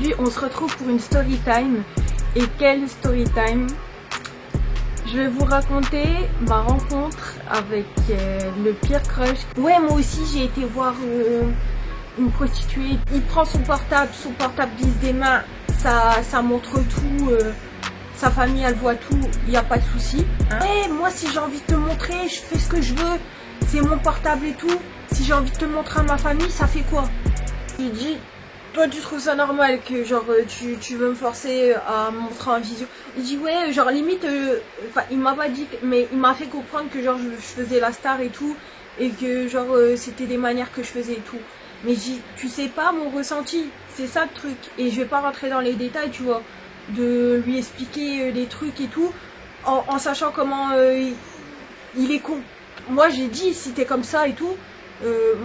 Aujourd'hui, on se retrouve pour une story time. Et quelle story time! Je vais vous raconter ma rencontre avec le pire crush. Ouais, moi aussi, j'ai été voir une prostituée. Il prend son portable glisse des mains, ça montre tout. Sa famille, elle voit tout, il n'y a pas de souci. Hein. Ouais, moi, si j'ai envie de te montrer, je fais ce que je veux. C'est mon portable et tout. Si j'ai envie de te montrer à ma famille, ça fait quoi? Je lui dis, toi tu trouves ça normal que genre tu veux me forcer à me montrer en visio? Il dit ouais, genre limite, enfin il m'a pas dit, mais il m'a fait comprendre que genre je faisais la star et tout, et que genre c'était des manières que je faisais et tout. Mais je dis, tu sais pas mon ressenti, c'est ça le truc, et je vais pas rentrer dans les détails, tu vois, de lui expliquer les trucs et tout, en sachant comment il est con. Moi j'ai dit, si t'es comme ça et tout,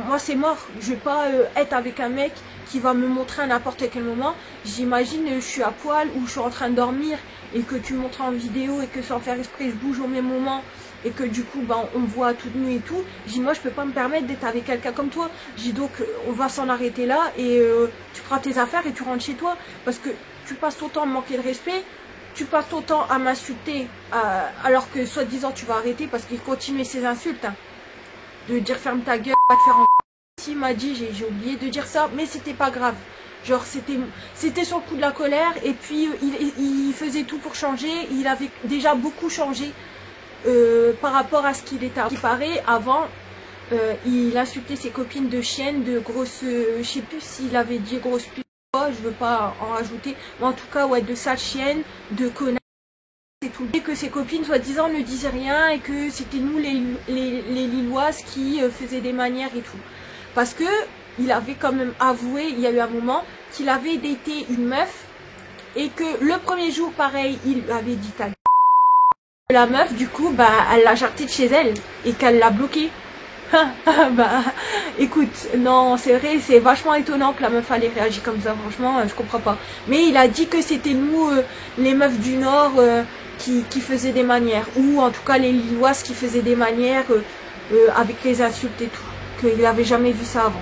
moi c'est mort, je vais pas être avec un mec qui va me montrer à n'importe quel moment. J'imagine je suis à poil ou je suis en train de dormir et que tu me montres en vidéo et que sans faire exprès je bouge au même moment et que du coup ben, on me voit toute nue et tout. J'ai dit moi je peux pas me permettre d'être avec quelqu'un comme toi. J'ai dit donc on va s'en arrêter là et tu prends tes affaires et tu rentres chez toi parce que tu passes ton temps à me manquer de respect. Tu passes ton temps à m'insulter alors que soi-disant tu vas arrêter parce qu'il continue ses insultes. Hein. De dire ferme ta gueule, pas te faire en... Il m'a dit, j'ai oublié de dire ça, mais c'était pas grave. Genre c'était sur le coup de la colère et puis il faisait tout pour changer. Il avait déjà beaucoup changé par rapport à ce qu'il était. Il paraît, avant, il insultait ses copines de chiennes, de grosses... je sais plus s'il avait dit grosses putes, je veux pas en rajouter. Mais en tout cas, ouais, de sales chiennes, de connards. Et tout. Et que ses copines soi-disant ne disaient rien et que c'était nous les Lilloises qui faisaient des manières et tout. Parce que il avait quand même avoué, il y a eu un moment, qu'il avait daté une meuf et que le premier jour pareil, il avait dit ta gueule. La meuf du coup, bah, elle l'a jarté de chez elle et qu'elle l'a bloqué. Bah écoute, non c'est vrai, c'est vachement étonnant que la meuf allait réagir comme ça, franchement je comprends pas. Mais il a dit que c'était nous les meufs du Nord qui faisaient des manières, ou en tout cas les Lilloises qui faisaient des manières avec les insultes et tout, qu'il n'avait jamais vu ça avant.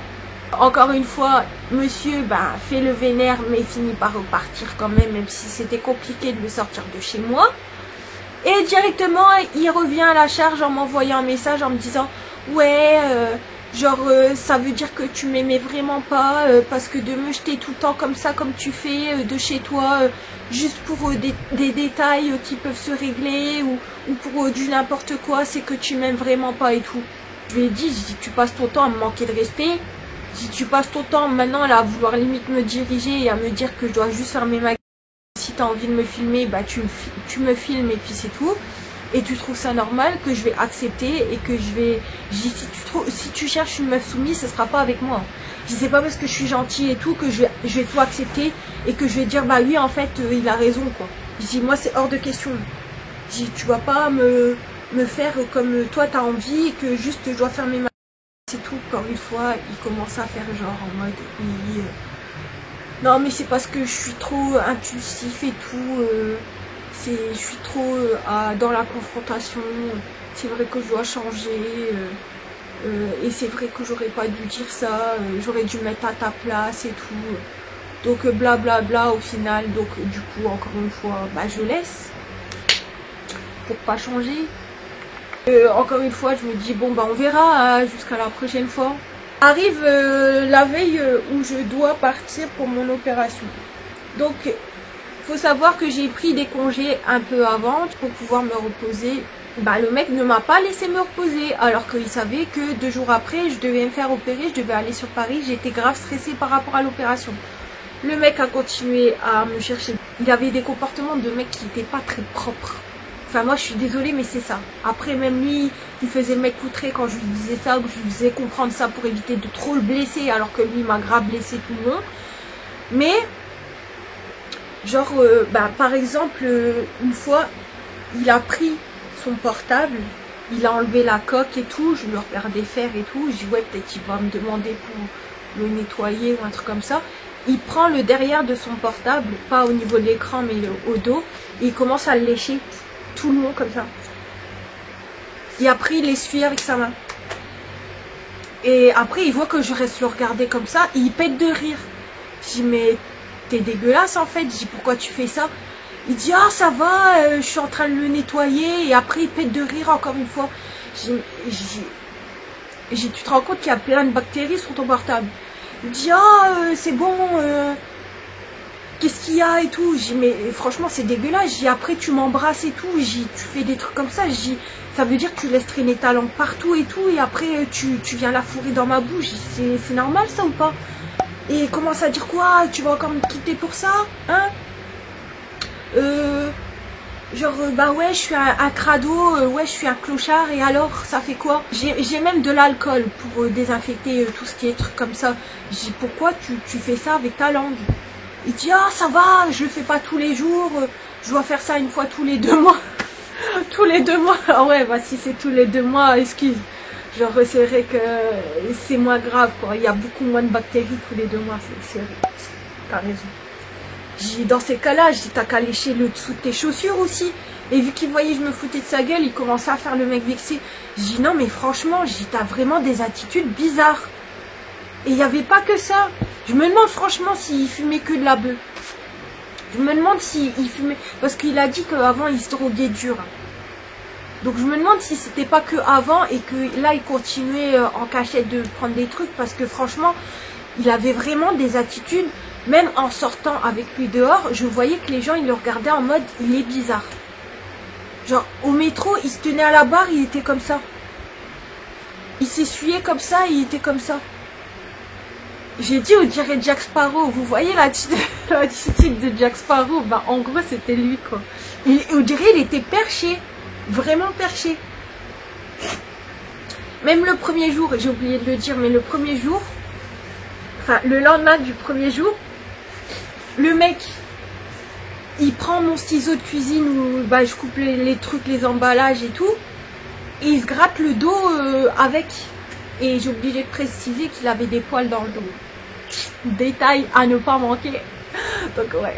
Encore une fois, monsieur fait le vénère mais finit par repartir quand même si c'était compliqué de le sortir de chez moi. Et directement il revient à la charge en m'envoyant un message en me disant ouais, ça veut dire que tu m'aimais vraiment pas parce que de me jeter tout le temps comme ça, comme tu fais de chez toi, juste pour des détails qui peuvent se régler ou pour du n'importe quoi, c'est que tu m'aimes vraiment pas et tout. Je lui ai dit, tu passes ton temps à me manquer de respect, si tu passes ton temps maintenant là, à vouloir limite me diriger et à me dire que je dois juste fermer ma gueule, si tu as envie de me filmer, bah tu me filmes et puis c'est tout. Et tu trouves ça normal que je vais accepter et que je vais... Si tu cherches une meuf soumise, ce sera pas avec moi. Je sais pas parce que je suis gentille et tout que je vais tout accepter et que je vais dire bah lui en fait il a raison quoi. Je dis moi c'est hors de question. Je dis tu vas pas me faire comme toi t'as envie et que juste je dois fermer ma... C'est tout. Encore une fois il commence à faire genre en mode oui, non mais c'est parce que je suis trop impulsif et tout. Je suis trop dans la confrontation, c'est vrai que je dois changer, et c'est vrai que j'aurais pas dû dire ça, j'aurais dû mettre à ta place et tout. Donc blablabla au final, donc du coup encore une fois, je laisse pour pas changer. Encore une fois, je me dis bon on verra jusqu'à la prochaine fois. Arrive la veille où je dois partir pour mon opération. Donc faut savoir que j'ai pris des congés un peu avant pour pouvoir me reposer. Le mec ne m'a pas laissé me reposer alors qu'il savait que 2 jours après je devais me faire opérer, je devais aller sur Paris, j'étais grave stressée par rapport à l'opération. Le mec a continué à me chercher. Il avait des comportements de mec qui n'étaient pas très propres. Enfin moi je suis désolée mais c'est ça. Après même lui, il faisait le mec poutré quand je lui disais ça, que je lui faisais comprendre ça pour éviter de trop le blesser alors que lui m'a grave blessé tout le monde. Mais... genre, par exemple, une fois, il a pris son portable, il a enlevé la coque et tout, je lui ai regardé faire et tout, je dis ouais peut-être il va me demander pour le nettoyer ou un truc comme ça. Il prend le derrière de son portable, pas au niveau de l'écran mais au dos, et il commence à le lécher tout le long comme ça. Et après il l'essuie avec sa main. Et après il voit que je reste le regarder comme ça, et il pète de rire. Je dis mais t'es dégueulasse en fait. Je dis pourquoi tu fais ça? Il dit ah ça va, je suis en train de le nettoyer, et après il pète de rire encore une fois. Tu te rends compte qu'il y a plein de bactéries sur ton portable? Il dit ah c'est bon, qu'est-ce qu'il y a et tout. J'ai mais franchement c'est dégueulasse. J'ai après tu m'embrasses et tout. J'ai tu fais des trucs comme ça. J'ai ça veut dire que tu laisses traîner ta langue partout et tout, et après tu viens la fourrer dans ma bouche. C'est normal ça ou pas? Et il commence à dire quoi? Tu vas encore me quitter pour ça? Hein? Genre bah ouais je suis un crado, ouais je suis un clochard, et alors ça fait quoi? J'ai même de l'alcool pour désinfecter tout ce qui est trucs comme ça. J'ai dit pourquoi tu fais ça avec ta langue? Il dit ah ça va, je le fais pas tous les jours, je dois faire ça une fois tous les 2 mois. Tous les 2 mois. Ah ouais bah si c'est tous les 2 mois, excuse. Genre c'est vrai que c'est moins grave quoi, il y a beaucoup moins de bactéries tous les 2 mois, c'est t'as raison. Dans ces cas-là, j'ai t'as qu'à lécher le dessous de tes chaussures aussi. Et vu qu'il voyait je me foutais de sa gueule, il commençait à faire le mec vexé. J'ai dit non mais franchement, t'as vraiment des attitudes bizarres. Et il n'y avait pas que ça. Je me demande franchement s'il fumait que de la beuh. Je me demande s'il fumait, parce qu'il a dit qu'avant il se droguait dur. Donc je me demande si c'était pas que avant et que là il continuait en cachette de prendre des trucs, parce que franchement il avait vraiment des attitudes. Même en sortant avec lui dehors, je voyais que les gens ils le regardaient en mode il est bizarre. Genre au métro il se tenait à la barre, il était comme ça. Il s'essuyait comme ça, il était comme ça. J'ai dit on dirait Jack Sparrow. Vous voyez l'attitude de Jack Sparrow? Bah en gros c'était lui quoi. On dirait il était perché. Vraiment perché. Même le premier jour, j'ai oublié de le dire, mais le premier jour, enfin le lendemain du premier jour, le mec il prend mon ciseau de cuisine où bah, je coupe les trucs, les emballages et tout, et il se gratte le dos avec. Et j'ai oublié de préciser qu'il avait des poils dans le dos. Détail à ne pas manquer. Donc ouais.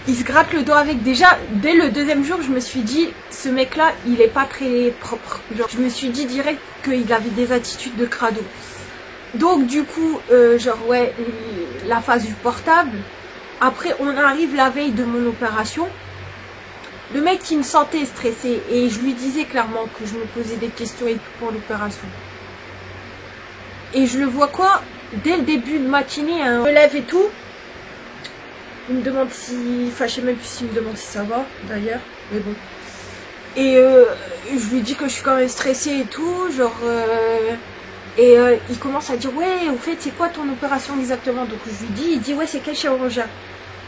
Il se gratte le dos avec. Déjà, dès le 2e jour, je me suis dit, ce mec-là, il est pas très propre. Genre, je me suis dit direct qu'il avait des attitudes de crado. Donc du coup, genre ouais, la phase du portable. Après, on arrive la veille de mon opération. Le mec qui me sentait stressé, et je lui disais clairement que je me posais des questions et tout pour l'opération. Et je le vois quoi? Dès le début de matinée, hein, je me lève et tout. Il me demande si... Enfin, je sais même plus s'il me demande si ça va, d'ailleurs. Mais bon. Et je lui dis que je suis quand même stressée et tout. Genre... il commence à dire, ouais, au fait, c'est quoi ton opération exactement? Donc je lui dis, il dit, ouais, c'est quel chirurgien?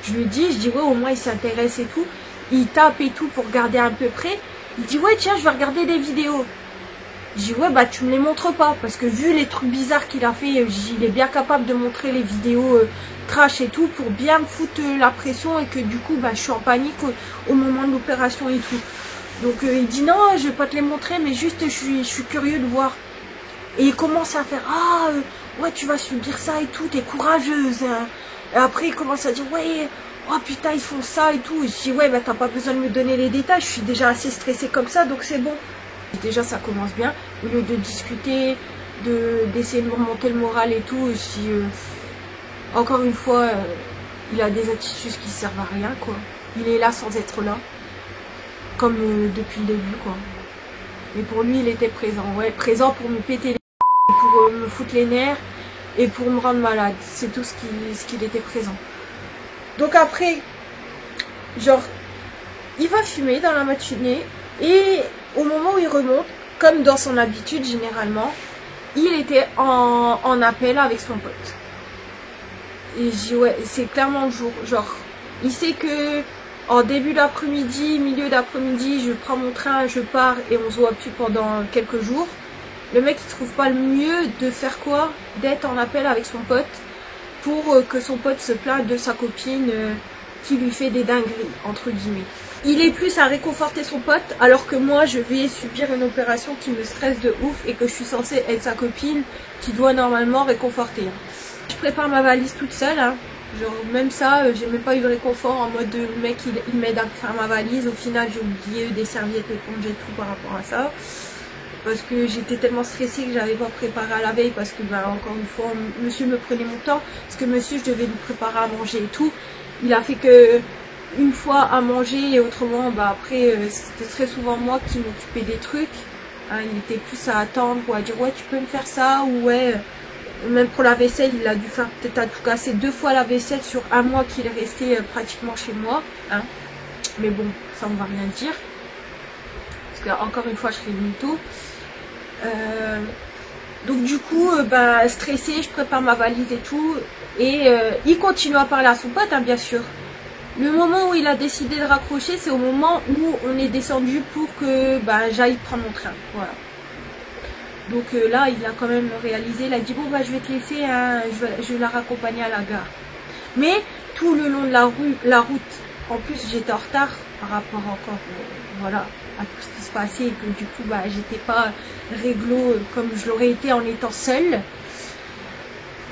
Je lui dis, ouais, au moins il s'intéresse et tout. Il tape et tout pour regarder à peu près. Il dit ouais tiens je vais regarder des vidéos. Je dis ouais bah tu me les montres pas, parce que vu les trucs bizarres qu'il a fait, il est bien capable de montrer les vidéos trash et tout pour bien me foutre la pression, et que du coup bah je suis en panique au moment de l'opération et tout. Donc il dit non je vais pas te les montrer, mais juste je suis curieux de voir. Et il commence à faire ah ouais tu vas subir ça et tout, t'es courageuse hein. Et après il commence à dire ouais oh putain ils font ça et tout. Et je dis ouais bah t'as pas besoin de me donner les détails, je suis déjà assez stressée comme ça donc c'est bon. Et déjà ça commence bien, au lieu de discuter, d'essayer de me remonter le moral et tout. Je dis encore une fois il a des attitudes qui servent à rien quoi. Il est là sans être là, comme depuis le début quoi. Mais pour lui il était présent, ouais, présent pour me péter les pour me foutre les nerfs et pour me rendre malade, c'est tout ce qu'il était présent. Donc après, genre, il va fumer dans la matinée, et au moment où il remonte, comme dans son habitude généralement, il était en appel avec son pote. Et je dis ouais, c'est clairement le jour, genre, il sait que en début d'après-midi, milieu d'après-midi, je prends mon train, je pars et on se voit plus pendant quelques jours. Le mec il trouve pas le mieux de faire quoi? D'être en appel avec son pote, pour que son pote se plaigne de sa copine qui lui fait des dingueries, entre guillemets. Il est plus à réconforter son pote, alors que moi je vais subir une opération qui me stresse de ouf, et que je suis censée être sa copine qui doit normalement réconforter. Je prépare ma valise toute seule, hein. Genre même ça, j'ai même pas eu de réconfort en mode le mec il m'aide à faire ma valise. Au final j'ai oublié des serviettes éponges et tout par rapport à ça. parce que j'étais tellement stressée que j'avais pas préparé à la veille, parce que bah, encore une fois monsieur me prenait mon temps, parce que monsieur je devais lui préparer à manger et tout. Il a fait que une fois à manger et autrement bah après c'était très souvent moi qui m'occupais des trucs, hein, il était plus à attendre ou à dire ouais tu peux me faire ça, ou ouais même pour la vaisselle il a dû faire peut-être à tout casser 2 fois la vaisselle sur un mois qu'il est resté pratiquement chez moi, hein. Mais bon ça on va rien dire, parce que encore une fois je serai mytho. Donc du coup bah stressée, je prépare ma valise et tout, et il continue à parler à son pote, hein, bien sûr. Le moment où il a décidé de raccrocher, c'est au moment où on est descendu pour que bah, j'aille prendre mon train. Voilà. Donc là, il a quand même réalisé, il a dit bon bah je vais te laisser, hein, je vais la raccompagner à la gare. Mais tout le long de la route, en plus j'étais en retard par rapport encore voilà, à tout ce qui se passait, et que du coup bah j'étais pas réglo comme je l'aurais été en étant seule.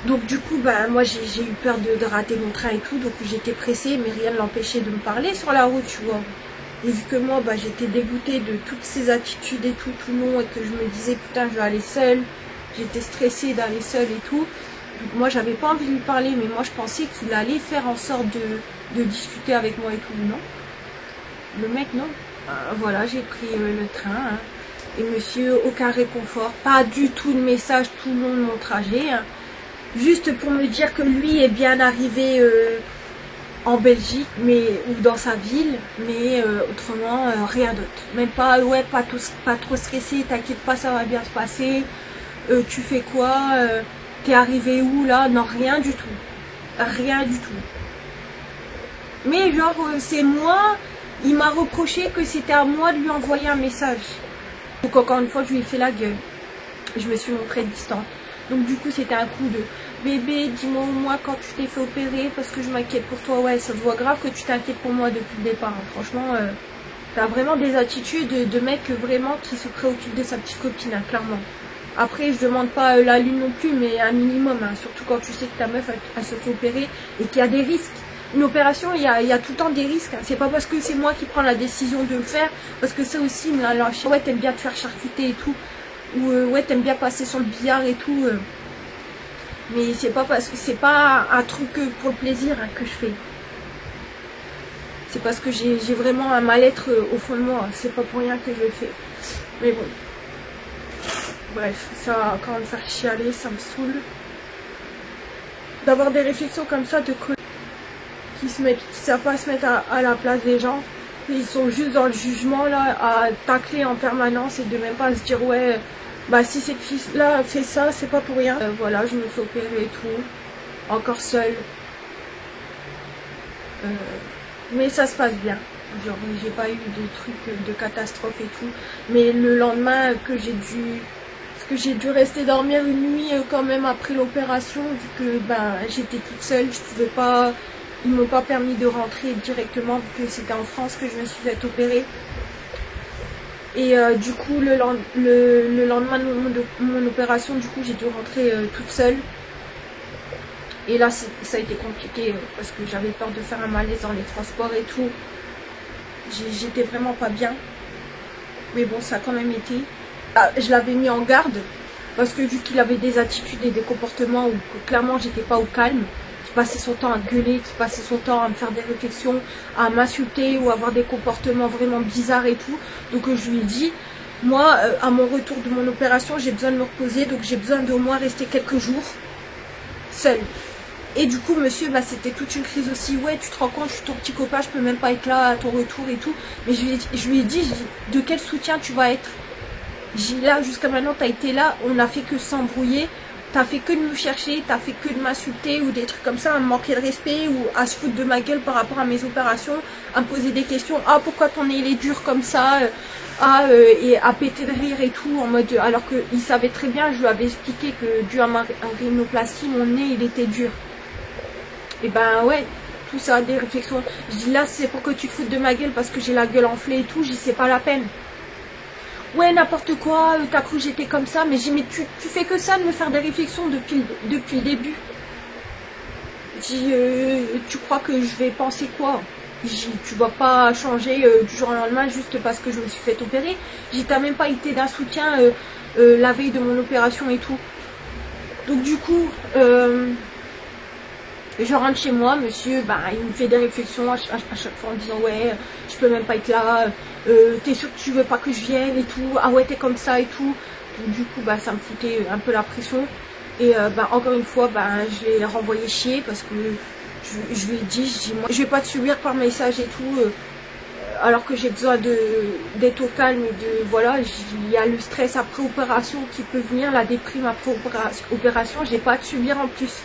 Donc du coup, bah, moi j'ai eu peur de rater mon train et tout, donc j'étais pressée, mais rien ne l'empêchait de me parler sur la route, tu vois. Et vu que moi, bah, j'étais dégoûtée de toutes ces attitudes et tout le long, et que je me disais, putain, je vais aller seule, j'étais stressée d'aller seule et tout. Donc moi, j'avais pas envie de lui parler, mais moi, je pensais qu'il allait faire en sorte de discuter avec moi et tout, non. Le mec, non. Voilà, j'ai pris le train, hein. Et monsieur, aucun réconfort, pas du tout de message tout le long de mon trajet, hein. Juste pour me dire que lui est bien arrivé en Belgique, mais ou dans sa ville, mais autrement rien d'autre. Même pas, ouais, pas trop stressé, t'inquiète pas, ça va bien se passer. Tu fais quoi, t'es arrivé où là? Non, rien du tout. Rien du tout. Mais genre, c'est moi, il m'a reproché que c'était à moi de lui envoyer un message. Donc encore une fois, je lui ai fait la gueule. Je me suis montrée distante. Donc du coup c'était un coup de bébé, dis-moi au moins quand tu t'es fait opérer parce que je m'inquiète pour toi. Ouais, ça se voit grave que tu t'inquiètes pour moi depuis le départ, hein. Franchement t'as vraiment des attitudes de mec vraiment qui se préoccupe de sa petite copine, hein, clairement. Après je demande pas la lune non plus, mais un minimum, hein, surtout quand tu sais que ta meuf elle se fait opérer et qu'il y a des risques. Une opération, il y a tout le temps des risques, hein. C'est pas parce que c'est moi qui prends la décision de le faire, parce que ça aussi me l'a lâché. Ouais, t'aimes bien te faire charcuter et tout, ou ouais t'aimes bien passer sur le billard et tout, mais c'est pas parce que c'est pas un truc pour le plaisir, hein, que je fais. C'est parce que j'ai vraiment un mal-être au fond de moi, c'est pas pour rien que je le fais. Mais bon, bref, ça va encore me faire chialer, ça me saoule d'avoir des réflexions comme ça de qui savent pas se mettre à la place des gens. Ils sont juste dans le jugement là, à tacler en permanence, et de même pas se dire ouais bah si cette fille là fait ça, c'est pas pour rien. Voilà, je me fais opérer et tout, encore seule, mais ça se passe bien. Genre j'ai pas eu de trucs de catastrophe et tout, mais le lendemain que j'ai dû rester dormir une nuit quand même après l'opération, vu que ben j'étais toute seule, je pouvais pas, ils m'ont pas permis de rentrer directement vu que c'était en France que je me suis fait opérer. Et du coup le lendemain de mon opération, du coup j'ai dû rentrer toute seule. Et là ça a été compliqué parce que j'avais peur de faire un malaise dans les transports et tout. J'étais vraiment pas bien. Mais bon, ça a quand même été. Je l'avais mis en garde parce que vu qu'il avait des attitudes et des comportements où clairement j'étais pas au calme, qui passait son temps à gueuler, qui passait son temps à me faire des réflexions, à m'insulter ou avoir des comportements vraiment bizarres et tout. Donc je lui ai dit, moi à mon retour de mon opération, j'ai besoin de me reposer, donc j'ai besoin d'au moins rester quelques jours seule. Et du coup monsieur, bah, c'était toute une crise aussi. Ouais, tu te rends compte, je suis ton petit copain, je peux même pas être là à ton retour et tout. Mais je lui ai dit de quel soutien tu vas être. J'ai là, jusqu'à maintenant, t'as été là, on n'a fait que s'embrouiller, t'as fait que de me chercher, t'as fait que de m'insulter ou des trucs comme ça, à me manquer de respect ou à se foutre de ma gueule par rapport à mes opérations, à me poser des questions, ah pourquoi ton nez il est dur comme ça, et à péter de rire et tout, en mode, alors qu'il savait très bien, je lui avais expliqué que dû à ma rhinoplastie, mon nez il était dur. Et ben ouais, tout ça, des réflexions. Je dis là, c'est pour que tu te foutes de ma gueule parce que j'ai la gueule enflée et tout, j'y sais pas la peine. Ouais, n'importe quoi, t'as cru que j'étais comme ça, mais j'ai dit, mais tu fais que ça de me faire des réflexions depuis le début. Je dis, tu crois que je vais penser quoi? tu vas pas changer du jour au lendemain juste parce que je me suis fait opérer. T'as même pas été d'un soutien la veille de mon opération et tout. Donc du coup, je rentre chez moi, monsieur, il me fait des réflexions à chaque fois en disant ouais, je peux même pas être là, t'es sûr que tu veux pas que je vienne et tout, ah ouais t'es comme ça et tout. Donc, du coup ça me foutait un peu la pression. Et encore une fois, je l'ai renvoyé chier parce que je lui ai dit, moi je vais pas te subir par message et tout, alors que j'ai besoin d'être au calme et de voilà, il y a le stress après opération qui peut venir, la déprime après opération, j'ai pas à te subir en plus.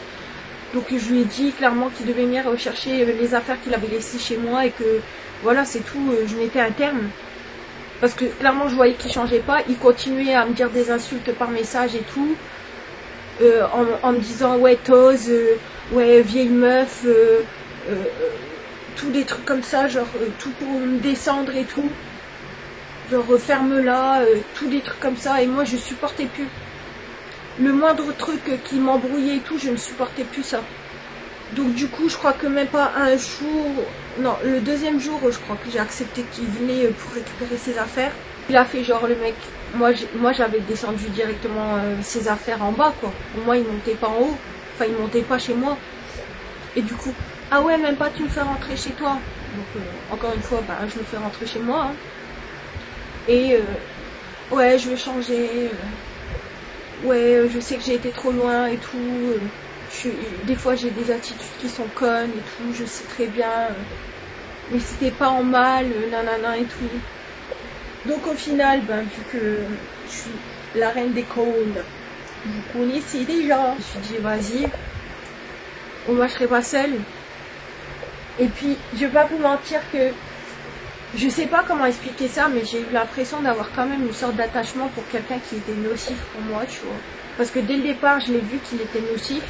Donc je lui ai dit clairement qu'il devait venir rechercher les affaires qu'il avait laissées chez moi et que voilà c'est tout, je mettais un terme. Parce que clairement je voyais qu'il changeait pas, il continuait à me dire des insultes par message et tout. En me disant ouais tose, ouais vieille meuf, tous des trucs comme ça, genre tout pour me descendre et tout, genre ferme-la, tous des trucs comme ça, et moi je supportais plus. Le moindre truc qui m'embrouillait et tout, je ne supportais plus ça. Donc du coup je crois que même pas un jour, non le deuxième jour je crois que j'ai accepté qu'il venait pour récupérer ses affaires. Il a fait genre le mec, moi j'avais descendu directement ses affaires en bas quoi. Moi il montait pas en haut, enfin il montait pas chez moi. Et du coup, ah ouais même pas tu me fais rentrer chez toi. Donc encore une fois je me fais rentrer chez moi. Hein. Et ouais je vais changer, ouais je sais que j'ai été trop loin et tout. Des fois j'ai des attitudes qui sont connes et tout, je sais très bien. Mais c'était pas en mal, nanana et tout. Donc au final, vu que je suis la reine des cônes, vous connaissez déjà, je me suis dit vas-y, au moins je serai pas seule. Et puis je vais pas vous mentir que je sais pas comment expliquer ça, mais j'ai eu l'impression d'avoir quand même une sorte d'attachement pour quelqu'un qui était nocif pour moi, tu vois. Parce que dès le départ, je l'ai vu qu'il était nocif.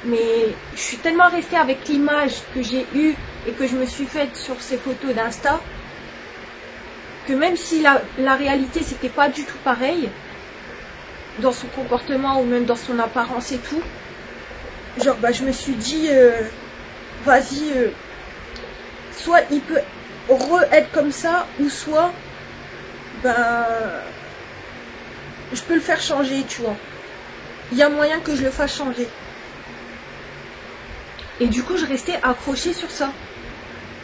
Mais je suis tellement restée avec l'image que j'ai eue et que je me suis faite sur ces photos d'Insta, que même si la réalité c'était pas du tout pareil, dans son comportement ou même dans son apparence et tout, genre je me suis dit, vas-y, soit il peut être comme ça, ou soit, je peux le faire changer, tu vois. Il y a moyen que je le fasse changer. Et du coup, je restais accrochée sur ça.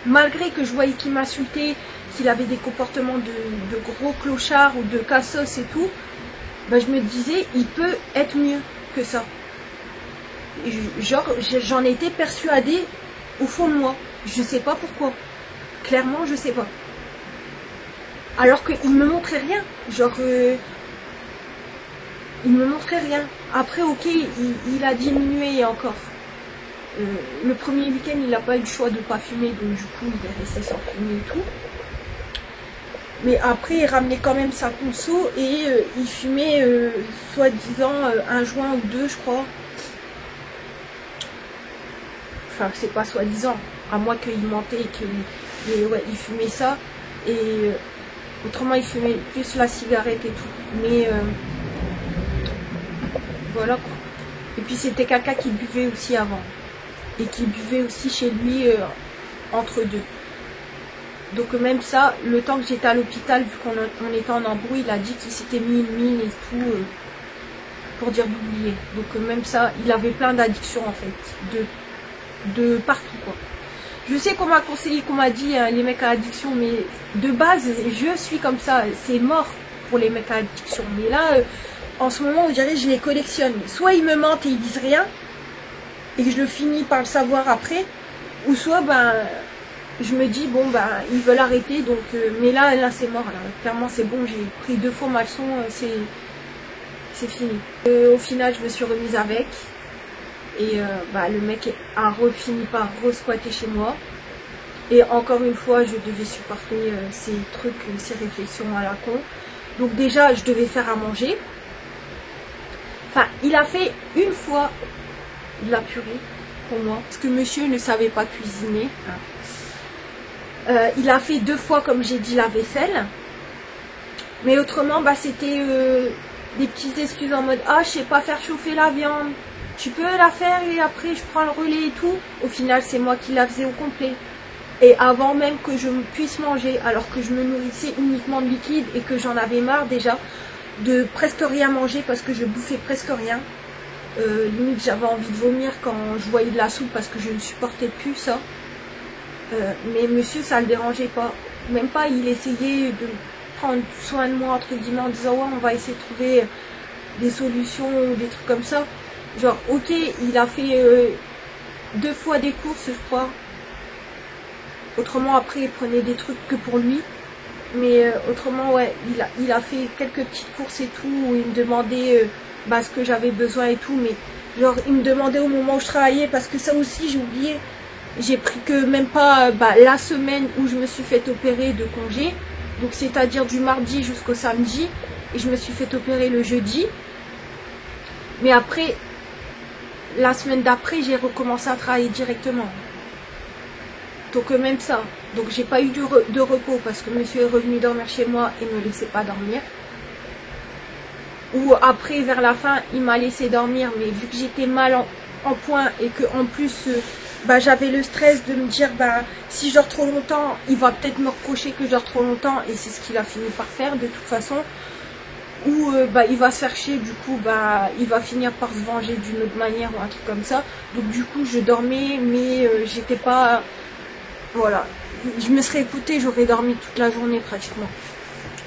Malgré que je voyais qu'il m'insultait, qu'il avait des comportements de gros clochard ou de cassos et tout, je me disais, il peut être mieux que ça. Genre, j'en étais persuadée au fond de moi. Je sais pas pourquoi. Clairement, je sais pas. Alors qu'il me montrait rien. Genre, il me montrait rien. Après, ok, il a diminué encore. Le premier week-end, il n'a pas eu le choix de ne pas fumer, donc du coup, il est resté sans fumer et tout. Mais après, il ramenait quand même sa conso et il fumait, soi-disant, un joint ou deux, je crois. Enfin, c'est pas soi-disant, à moins qu'il mentait et qu'il il fumait ça. Et autrement, il fumait plus la cigarette et tout. Mais voilà quoi. Et puis, c'était quelqu'un qui buvait aussi avant. Et qui buvait aussi chez lui entre deux. Donc même ça, le temps que j'étais à l'hôpital, vu qu'on était en embrouille, il a dit qu'il s'était mis une mine et tout pour dire d'oublier. Donc même ça, il avait plein d'addictions en fait, de partout quoi. Je sais qu'on m'a conseillé, qu'on m'a dit les mecs à addiction, mais de base, je suis comme ça, c'est mort pour les mecs à addiction. Mais là, en ce moment, on dirait je les collectionne. Soit ils me mentent et ils disent rien, et que je le finis par le savoir après, ou soit je me dis bon ils veulent arrêter, donc mais là c'est mort, là clairement c'est bon, j'ai pris 2 fois ma leçon, c'est fini. Au final je me suis remise avec et le mec a fini par re-squatter chez moi et encore une fois je devais supporter ces trucs, ces réflexions à la con. Donc déjà je devais faire à manger, enfin il a fait une fois de la purée pour moi parce que monsieur ne savait pas cuisiner. Il a fait 2 fois comme j'ai dit la vaisselle, mais autrement c'était des petites excuses en mode ah je sais pas faire chauffer la viande, tu peux la faire et après je prends le relais et tout. Au final c'est moi qui la faisais au complet. Et avant même que je puisse manger, alors que je me nourrissais uniquement de liquide et que j'en avais marre déjà de presque rien manger parce que je bouffais presque rien. Limite j'avais envie de vomir quand je voyais de la soupe parce que je ne supportais plus ça. Mais monsieur, ça le dérangeait pas. Même pas, il essayait de prendre soin de moi entre guillemets en disant ouais, on va essayer de trouver des solutions ou des trucs comme ça. Genre ok, il a fait 2 fois des courses je crois. Autrement après il prenait des trucs que pour lui. Mais autrement ouais, il a fait quelques petites courses et tout, où il me demandait ce que j'avais besoin et tout. Mais genre il me demandait au moment où je travaillais, parce que ça aussi j'ai oublié. J'ai pris que même pas la semaine où je me suis fait opérer de congé. Donc c'est-à-dire du mardi jusqu'au samedi. Et je me suis fait opérer le jeudi. Mais après, la semaine d'après, j'ai recommencé à travailler directement. Donc même ça. Donc j'ai pas eu de repos parce que monsieur est revenu dormir chez moi et ne me laissait pas dormir. Ou après, vers la fin, il m'a laissé dormir. Mais vu que j'étais mal en point et que en plus... j'avais le stress de me dire si je dors trop longtemps, il va peut-être me reprocher que je dors trop longtemps, et c'est ce qu'il a fini par faire de toute façon. Ou il va se faire chier, du coup il va finir par se venger d'une autre manière ou un truc comme ça. Donc du coup je dormais, mais j'étais pas, voilà, je me serais écoutée, j'aurais dormi toute la journée pratiquement.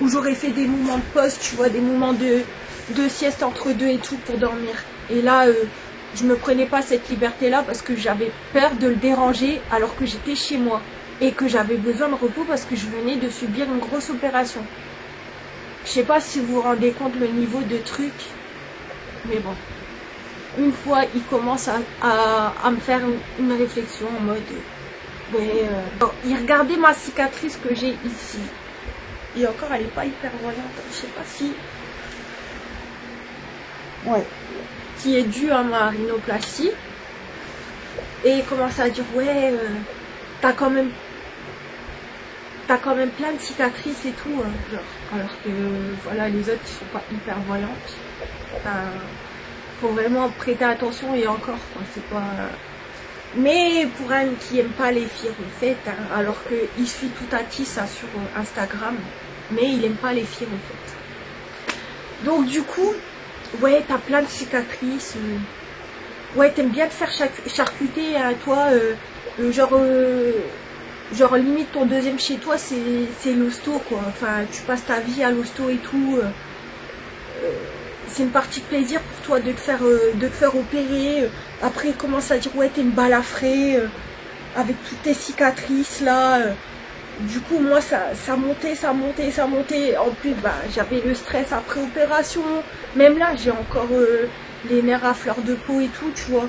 Ou j'aurais fait des moments de pause, tu vois, des moments de sieste entre deux et tout pour dormir. Et là je me prenais pas cette liberté là parce que j'avais peur de le déranger alors que j'étais chez moi et que j'avais besoin de repos parce que je venais de subir une grosse opération. Je sais pas si vous vous rendez compte le niveau de truc, mais bon, une fois il commence à me faire une réflexion en mode il regardait ma cicatrice que j'ai ici, et encore elle est pas hyper voyante, je sais pas si qui est due à ma rhinoplastie, et il commence à dire ouais, t'as quand même plein de cicatrices et tout, genre, alors que voilà, les autres ils sont pas hyper voyantes. Enfin, faut vraiment prêter attention, et encore quoi, c'est pas. Mais pour un qui aime pas les filles refaites, alors qu'il suit tout à ça sur Instagram, mais il aime pas les filles refaites. Donc du coup, ouais, t'as plein de cicatrices. Ouais, t'aimes bien te faire charcuter, toi. Genre limite ton deuxième chez toi, c'est l'hosto, quoi. Enfin, tu passes ta vie à l'hosto et tout. C'est une partie de plaisir pour toi de te faire opérer. Après, il commence à dire ouais, t'es une balafrée avec toutes tes cicatrices là. Du coup, moi, ça montait. En plus, j'avais le stress après opération. Même là, j'ai encore les nerfs à fleur de peau et tout, tu vois.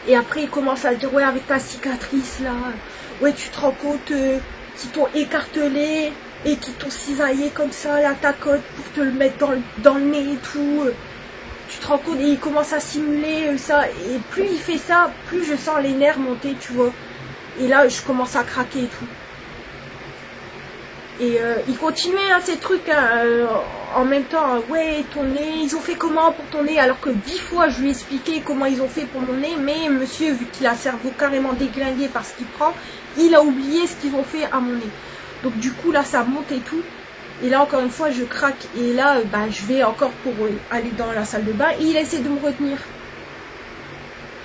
Et après, il commence à dire, ouais, avec ta cicatrice, là, ouais, tu te rends compte qu'ils t'ont écartelé et qu'ils t'ont cisaillé comme ça, là, ta côte, pour te le mettre dans le nez et tout. Tu te rends compte, et il commence à simuler ça. Et plus il fait ça, plus je sens les nerfs monter, tu vois. Et là, je commence à craquer et tout. Et il continuait ces trucs en même temps. Ouais, ton nez, ils ont fait comment pour ton nez? Alors que 10 fois je lui ai expliqué comment ils ont fait pour mon nez. Mais monsieur, vu qu'il a le cerveau carrément déglingué par ce qu'il prend, il a oublié ce qu'ils ont fait à mon nez. Donc du coup là ça monte et tout. Et là encore une fois je craque. Et là je vais encore pour aller dans la salle de bain. Et il essaie de me retenir.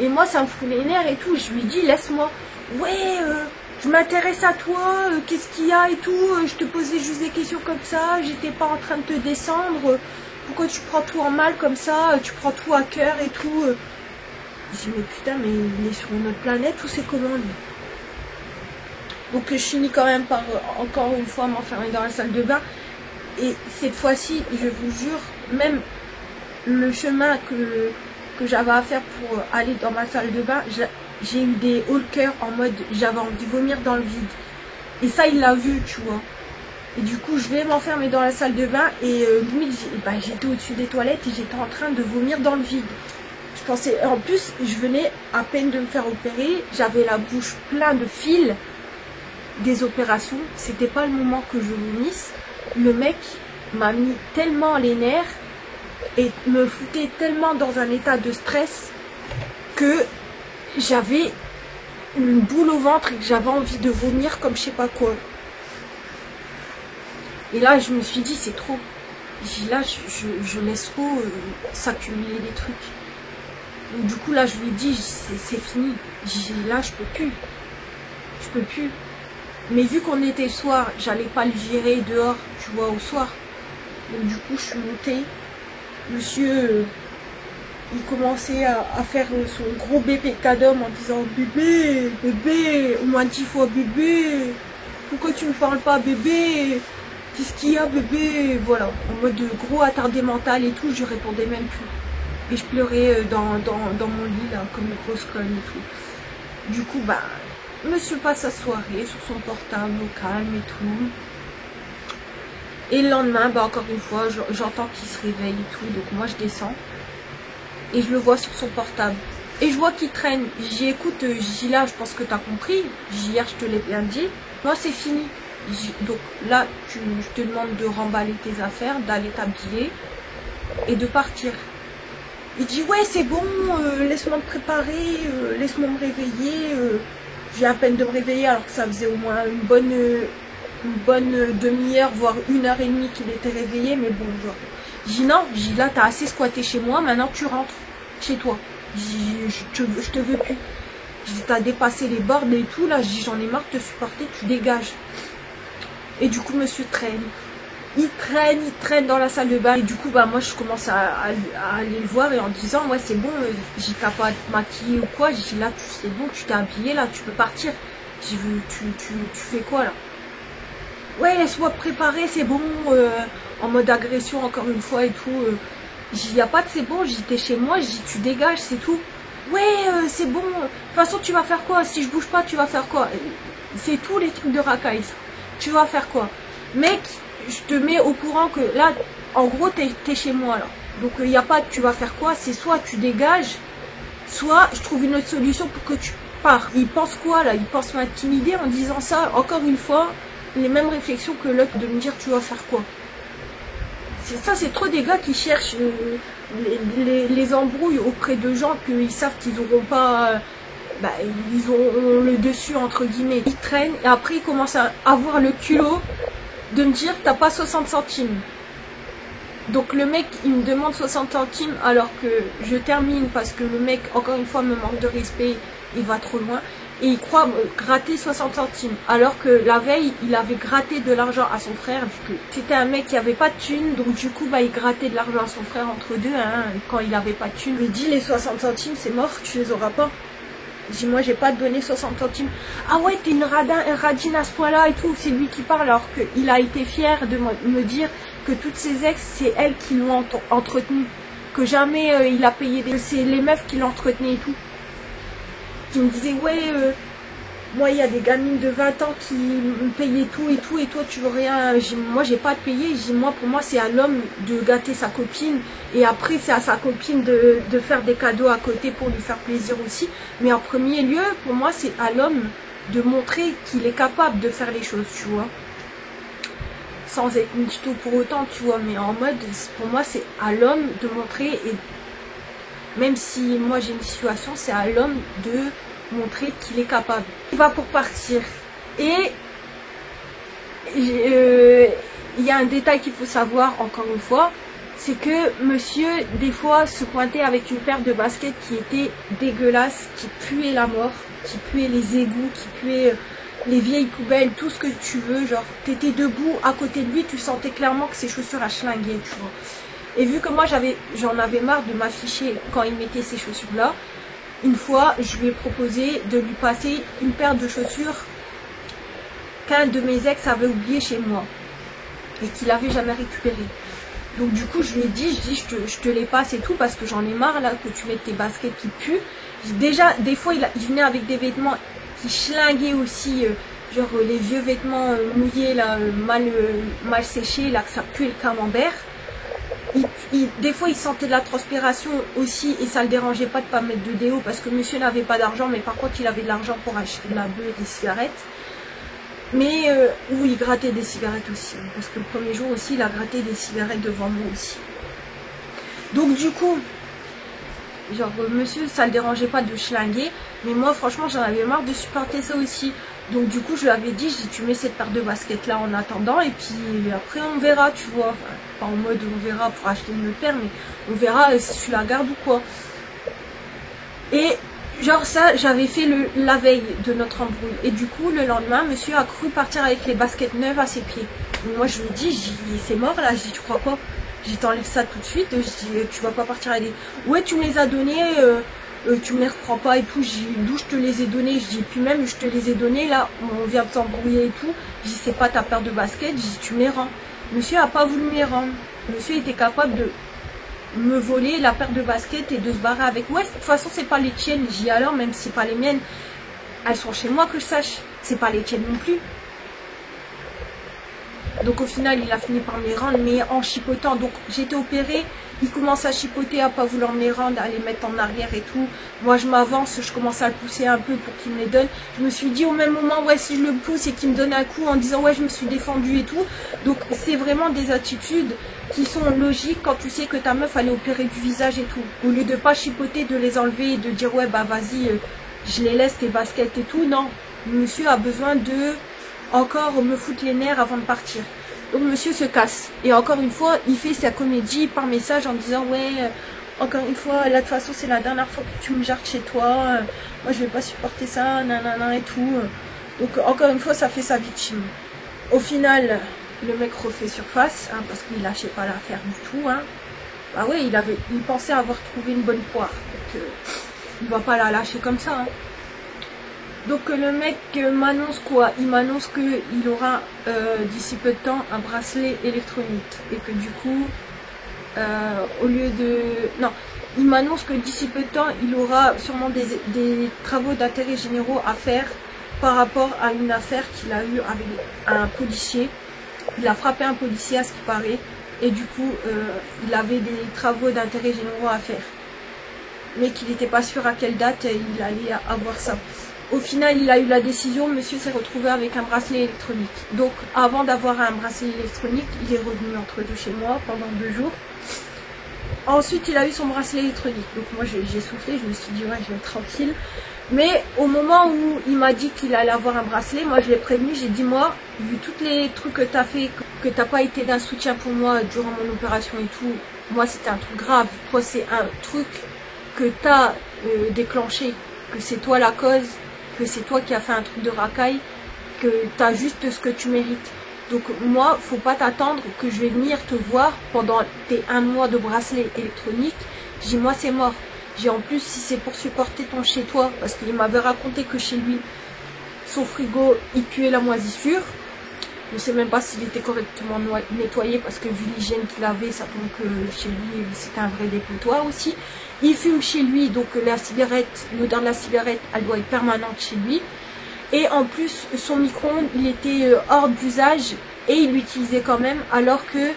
Et moi ça me fout les nerfs et tout. Je lui dis laisse-moi. Ouais, je m'intéresse à toi, qu'est-ce qu'il y a et tout, je te posais juste des questions comme ça, j'étais pas en train de te descendre, pourquoi tu prends tout en mal comme ça, tu prends tout à cœur et tout. Je dis mais putain, mais il est sur une autre planète ou c'est comment lui? Donc je finis quand même par encore une fois m'enfermer dans la salle de bain, et cette fois-ci, je vous jure, même le chemin que j'avais à faire pour aller dans ma salle de bain, j'ai eu des hauts le cœur en mode j'avais envie de vomir dans le vide. Et ça il l'a vu, tu vois. Et du coup je vais m'enfermer dans la salle de bain et limite j'étais au-dessus des toilettes et j'étais en train de vomir dans le vide. Je pensais, en plus je venais à peine de me faire opérer, j'avais la bouche pleine de fils des opérations, c'était pas le moment que je vomisse. Le mec m'a mis tellement les nerfs et me foutait tellement dans un état de stress que j'avais une boule au ventre et que j'avais envie de vomir comme je sais pas quoi. Et là, je me suis dit, c'est trop. Là, je laisse trop s'accumuler des trucs. Donc, du coup, là, je lui ai dit, c'est fini. Là, je peux plus. Je peux plus. Mais vu qu'on était le soir, j'allais pas le virer dehors, tu vois, au soir. Donc, du coup, je suis montée. Monsieur, il commençait à faire son gros bébé d'homme en disant, bébé, bébé, au moins 10 fois bébé. Pourquoi tu me parles pas, bébé? Qu'est-ce qu'il y a, bébé? Voilà, en mode gros attardé mental et tout, je répondais même plus. Et je pleurais dans mon lit, là, comme une grosse conne et tout. Du coup, bah, monsieur passe sa soirée sur son portable, au calme et tout. Et le lendemain, bah, encore une fois, j'entends qu'il se réveille et tout, donc moi je descends. Et je le vois sur son portable. Et je vois qu'il traîne. J'y écoute, j'y là, je pense que t'as compris. Hier, je te l'ai bien dit. Moi, c'est fini. Donc là, je te demande de remballer tes affaires, d'aller t'habiller et de partir. Il dit, ouais, c'est bon, laisse-moi me préparer, laisse-moi me réveiller. J'ai à peine de me réveiller alors que ça faisait au moins une bonne demi-heure, voire 1h30 qu'il était réveillé. Mais bon, genre, je dis non, je dis là, t'as assez squatté chez moi, maintenant tu rentres chez toi. Je te veux plus. Je dis, t'as dépassé les bornes et tout, là, je dis, j'en ai marre de te supporter, tu dégages. Et du coup, monsieur traîne. Il traîne dans la salle de bain. Et du coup, bah, moi, je commence à aller le voir et en disant, ouais, c'est bon, j'y t'as pas maquillé ou quoi. J'ai dit, là, c'est bon, tu t'es habillé, là, tu peux partir. J'ai vu, tu fais quoi, là? Ouais, laisse-moi préparer, c'est bon, en mode agression, encore une fois, et tout. J'ai dit, y a pas de c'est bon, j'ai dit, t'es chez moi, j'ai dit, tu dégages, c'est tout. Ouais, c'est bon, de toute façon, tu vas faire quoi? Si je bouge pas, tu vas faire quoi? C'est tous les trucs de racaille, ça. Tu vas faire quoi? Mec, je te mets au courant que là, en gros, t'es chez moi là. Donc il n'y a pas de tu vas faire quoi, c'est soit tu dégages, soit je trouve une autre solution pour que tu pars. Il pense quoi là? Il pense m'intimider en disant ça, encore une fois, les mêmes réflexions que l'autre de me dire tu vas faire quoi. Ça, c'est trop des gars qui cherchent les embrouilles auprès de gens qu'ils savent qu'ils n'auront pas... Bah, ils ont le dessus entre guillemets, ils traînent et après ils commencent à avoir le culot de me dire t'as pas 60 centimes. Donc le mec il me demande 60 centimes alors que je termine parce que le mec encore une fois me manque de respect, il va trop loin et il croit gratter 60 centimes alors que la veille il avait gratté de l'argent à son frère vu que c'était un mec qui avait pas de thune, donc du coup bah il grattait de l'argent à son frère entre deux hein, quand il avait pas de thune. Il dit les 60 centimes c'est mort, tu les auras pas. Je dis, moi, j'ai pas donné 60 centimes. Ah ouais, t'es une radine à ce point-là et tout. C'est lui qui parle alors qu'il a été fier de me dire que toutes ses ex, c'est elles qui l'ont entretenu. Que jamais il a payé c'est les meufs qui l'entretenaient et tout. Qui me disaient, ouais, moi, il y a des gamines de 20 ans qui me payaient tout et tout. Et toi, tu veux rien. Moi, j'ai pas à te payer. Je dis, moi, pour moi, c'est à l'homme de gâter sa copine. Et après, c'est à sa copine de faire des cadeaux à côté pour lui faire plaisir aussi. Mais en premier lieu, pour moi, c'est à l'homme de montrer qu'il est capable de faire les choses, tu vois. Sans être michto pour autant, tu vois. Mais en mode, pour moi, c'est à l'homme de montrer. Et même si moi, j'ai une situation, c'est à l'homme de montrer qu'il est capable. Il va pour partir. Et il y a un détail qu'il faut savoir, encore une fois. C'est que monsieur, des fois, se pointait avec une paire de baskets qui était dégueulasse, qui puait la mort, qui puait les égouts, qui puait les vieilles poubelles, tout ce que tu veux. Genre, t'étais debout à côté de lui, tu sentais clairement que ses chaussures à schlinguer, tu vois. Et vu que moi, j'en avais marre de m'afficher quand il mettait ces chaussures-là, une fois, je lui ai proposé de lui passer une paire de chaussures qu'un de mes ex avait oublié chez moi et qu'il n'avait jamais récupéré. Donc du coup je lui ai dit, je te les passe et tout parce que j'en ai marre là que tu mettes tes baskets qui puent. Déjà des fois il venait avec des vêtements qui schlinguaient aussi, genre les vieux vêtements mouillés là, mal séchés là, que ça puait le camembert. Des fois il sentait de la transpiration aussi et ça le dérangeait pas de pas mettre de déo parce que monsieur n'avait pas d'argent, mais par contre il avait de l'argent pour acheter de la beuh et des cigarettes. Mais où il grattait des cigarettes aussi, parce que le premier jour aussi il a gratté des cigarettes devant moi aussi. Donc du coup Genre, monsieur, ça le dérangeait pas de schlinguer. Mais moi, franchement, j'en avais marre de supporter ça aussi. Donc, du coup, je lui avais dit, je dis, tu mets cette paire de baskets là en attendant. Et puis, après, on verra, tu vois. Enfin, pas en mode, on verra pour acheter une paire, mais on verra si tu la gardes ou quoi. Et, genre, ça, j'avais fait la veille de notre embrouille. Et du coup, le lendemain, monsieur a cru partir avec les baskets neuves à ses pieds. Et moi, je lui ai dit, c'est mort là. Je dis, tu crois quoi? J'ai t'enlève ça tout de suite, je dis tu vas pas partir avec les... Ouais, tu me les as donnés, tu me les reprends pas et tout. D'où je te les ai donnés? Je dis puis même je te les ai donnés là, on vient de s'embrouiller et tout. Je dis c'est pas ta paire de baskets, je dis tu me les rends. Monsieur a pas voulu me les rendre. Monsieur était capable de me voler la paire de baskets et de se barrer avec. Ouais, de toute façon c'est pas les tiennes. J'y alors même si c'est pas les miennes, elles sont chez moi que je sache. C'est pas les tiennes non plus. Donc au final, il a fini par me les rendre, mais en chipotant. Donc j'étais opérée, il commence à chipoter, à pas vouloir me les rendre, à les mettre en arrière et tout. Moi je m'avance, je commence à le pousser un peu pour qu'il me les donne. Je me suis dit au même moment, ouais, si je le pousse et qu'il me donne un coup en disant ouais, je me suis défendue et tout. Donc c'est vraiment des attitudes qui sont logiques quand tu sais que ta meuf allait opérer du visage et tout. Au lieu de pas chipoter, de les enlever et de dire ouais, bah vas-y, je les laisse tes baskets et tout. Non, monsieur a besoin de... encore me foutre les nerfs avant de partir. Donc monsieur se casse. Et encore une fois, il fait sa comédie par message en disant ouais, encore une fois, là de toute façon c'est la dernière fois que tu me jartes chez toi. Moi je vais pas supporter ça, nanana et tout. Donc encore une fois, ça fait sa victime. Au final, le mec refait surface, hein, parce qu'il lâchait pas l'affaire du tout. Hein. Bah ouais, il pensait avoir trouvé une bonne poire. Donc il va pas la lâcher comme ça. Hein. Donc le mec m'annonce quoi? Il m'annonce qu'il aura d'ici peu de temps un bracelet électronique. Et que du coup, au lieu de... Non, il m'annonce que d'ici peu de temps, il aura sûrement des travaux d'intérêt généraux à faire par rapport à une affaire qu'il a eue avec un policier. Il a frappé un policier à ce qui paraît. Et du coup, il avait des travaux d'intérêt généraux à faire. Mais qu'il n'était pas sûr à quelle date il allait avoir ça. Au final, il a eu la décision, monsieur s'est retrouvé avec un bracelet électronique. Donc, avant d'avoir un bracelet électronique, il est revenu entre deux chez moi pendant 2 jours. Ensuite, il a eu son bracelet électronique. Donc, moi, j'ai soufflé, je me suis dit, ouais, je vais être tranquille. Mais au moment où il m'a dit qu'il allait avoir un bracelet, moi, je l'ai prévenu, j'ai dit, moi, vu tous les trucs que tu as fait, que tu n'as pas été d'un soutien pour moi durant mon opération et tout, moi, c'était un truc grave. Toi, c'est un truc que tu as déclenché, que c'est toi la cause, que c'est toi qui as fait un truc de racaille, que tu as juste ce que tu mérites. Donc moi, faut pas t'attendre que je vais venir te voir pendant tes 1 mois de bracelet électronique. J'ai dit, moi c'est mort. J'ai en plus, si c'est pour supporter ton chez toi, parce qu'il m'avait raconté que chez lui, son frigo, il puait la moisissure. Je ne sais même pas s'il était correctement nettoyé, parce que vu l'hygiène qu'il avait, ça tombe que chez lui, c'était un vrai dépotoir aussi. Il fume chez lui, donc la cigarette, l'odeur de la cigarette, elle doit être permanente chez lui. Et en plus, son micro-ondes, il était hors d'usage et il l'utilisait quand même, alors que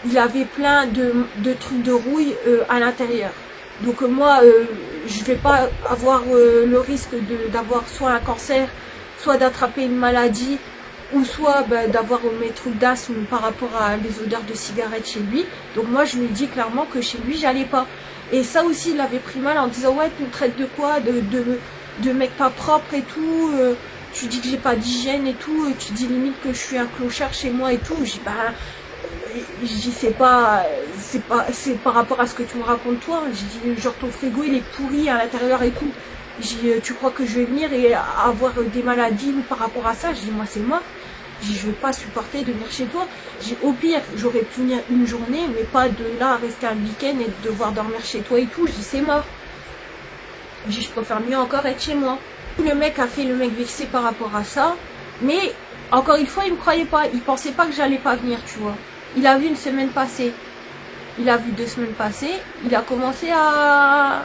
il avait plein de trucs de rouille à l'intérieur. Donc moi, je ne vais pas avoir le risque d'avoir soit un cancer, soit d'attraper une maladie, ou soit d'avoir mes trucs d'asthme par rapport à les odeurs de cigarettes chez lui. Donc moi, je lui ai dit clairement que chez lui, j'allais pas. Et ça aussi, il avait pris mal en disant, ouais, tu me traites de quoi, de mec pas propre et tout, tu dis que j'ai pas d'hygiène et tout, tu dis limite que je suis un clochard chez moi et tout. Je dis, c'est par rapport à ce que tu me racontes toi. Je dis, genre ton frigo il est pourri à l'intérieur et tout. Je dis, tu crois que je vais venir et avoir des maladies par rapport à ça? Je dis, moi c'est mort. Je dis, je vais pas supporter de venir chez toi. Je dis, au pire, j'aurais pu venir une journée, mais pas de là à rester un week-end et de devoir dormir chez toi et tout. Je dis, c'est mort. Je dis, je préfère mieux encore être chez moi. Le mec a fait le mec vexé par rapport à ça, mais encore une fois, il me croyait pas. Il pensait pas que j'allais pas venir, tu vois. Il a vu une semaine passée. Il a vu 2 semaines passées. Il a commencé à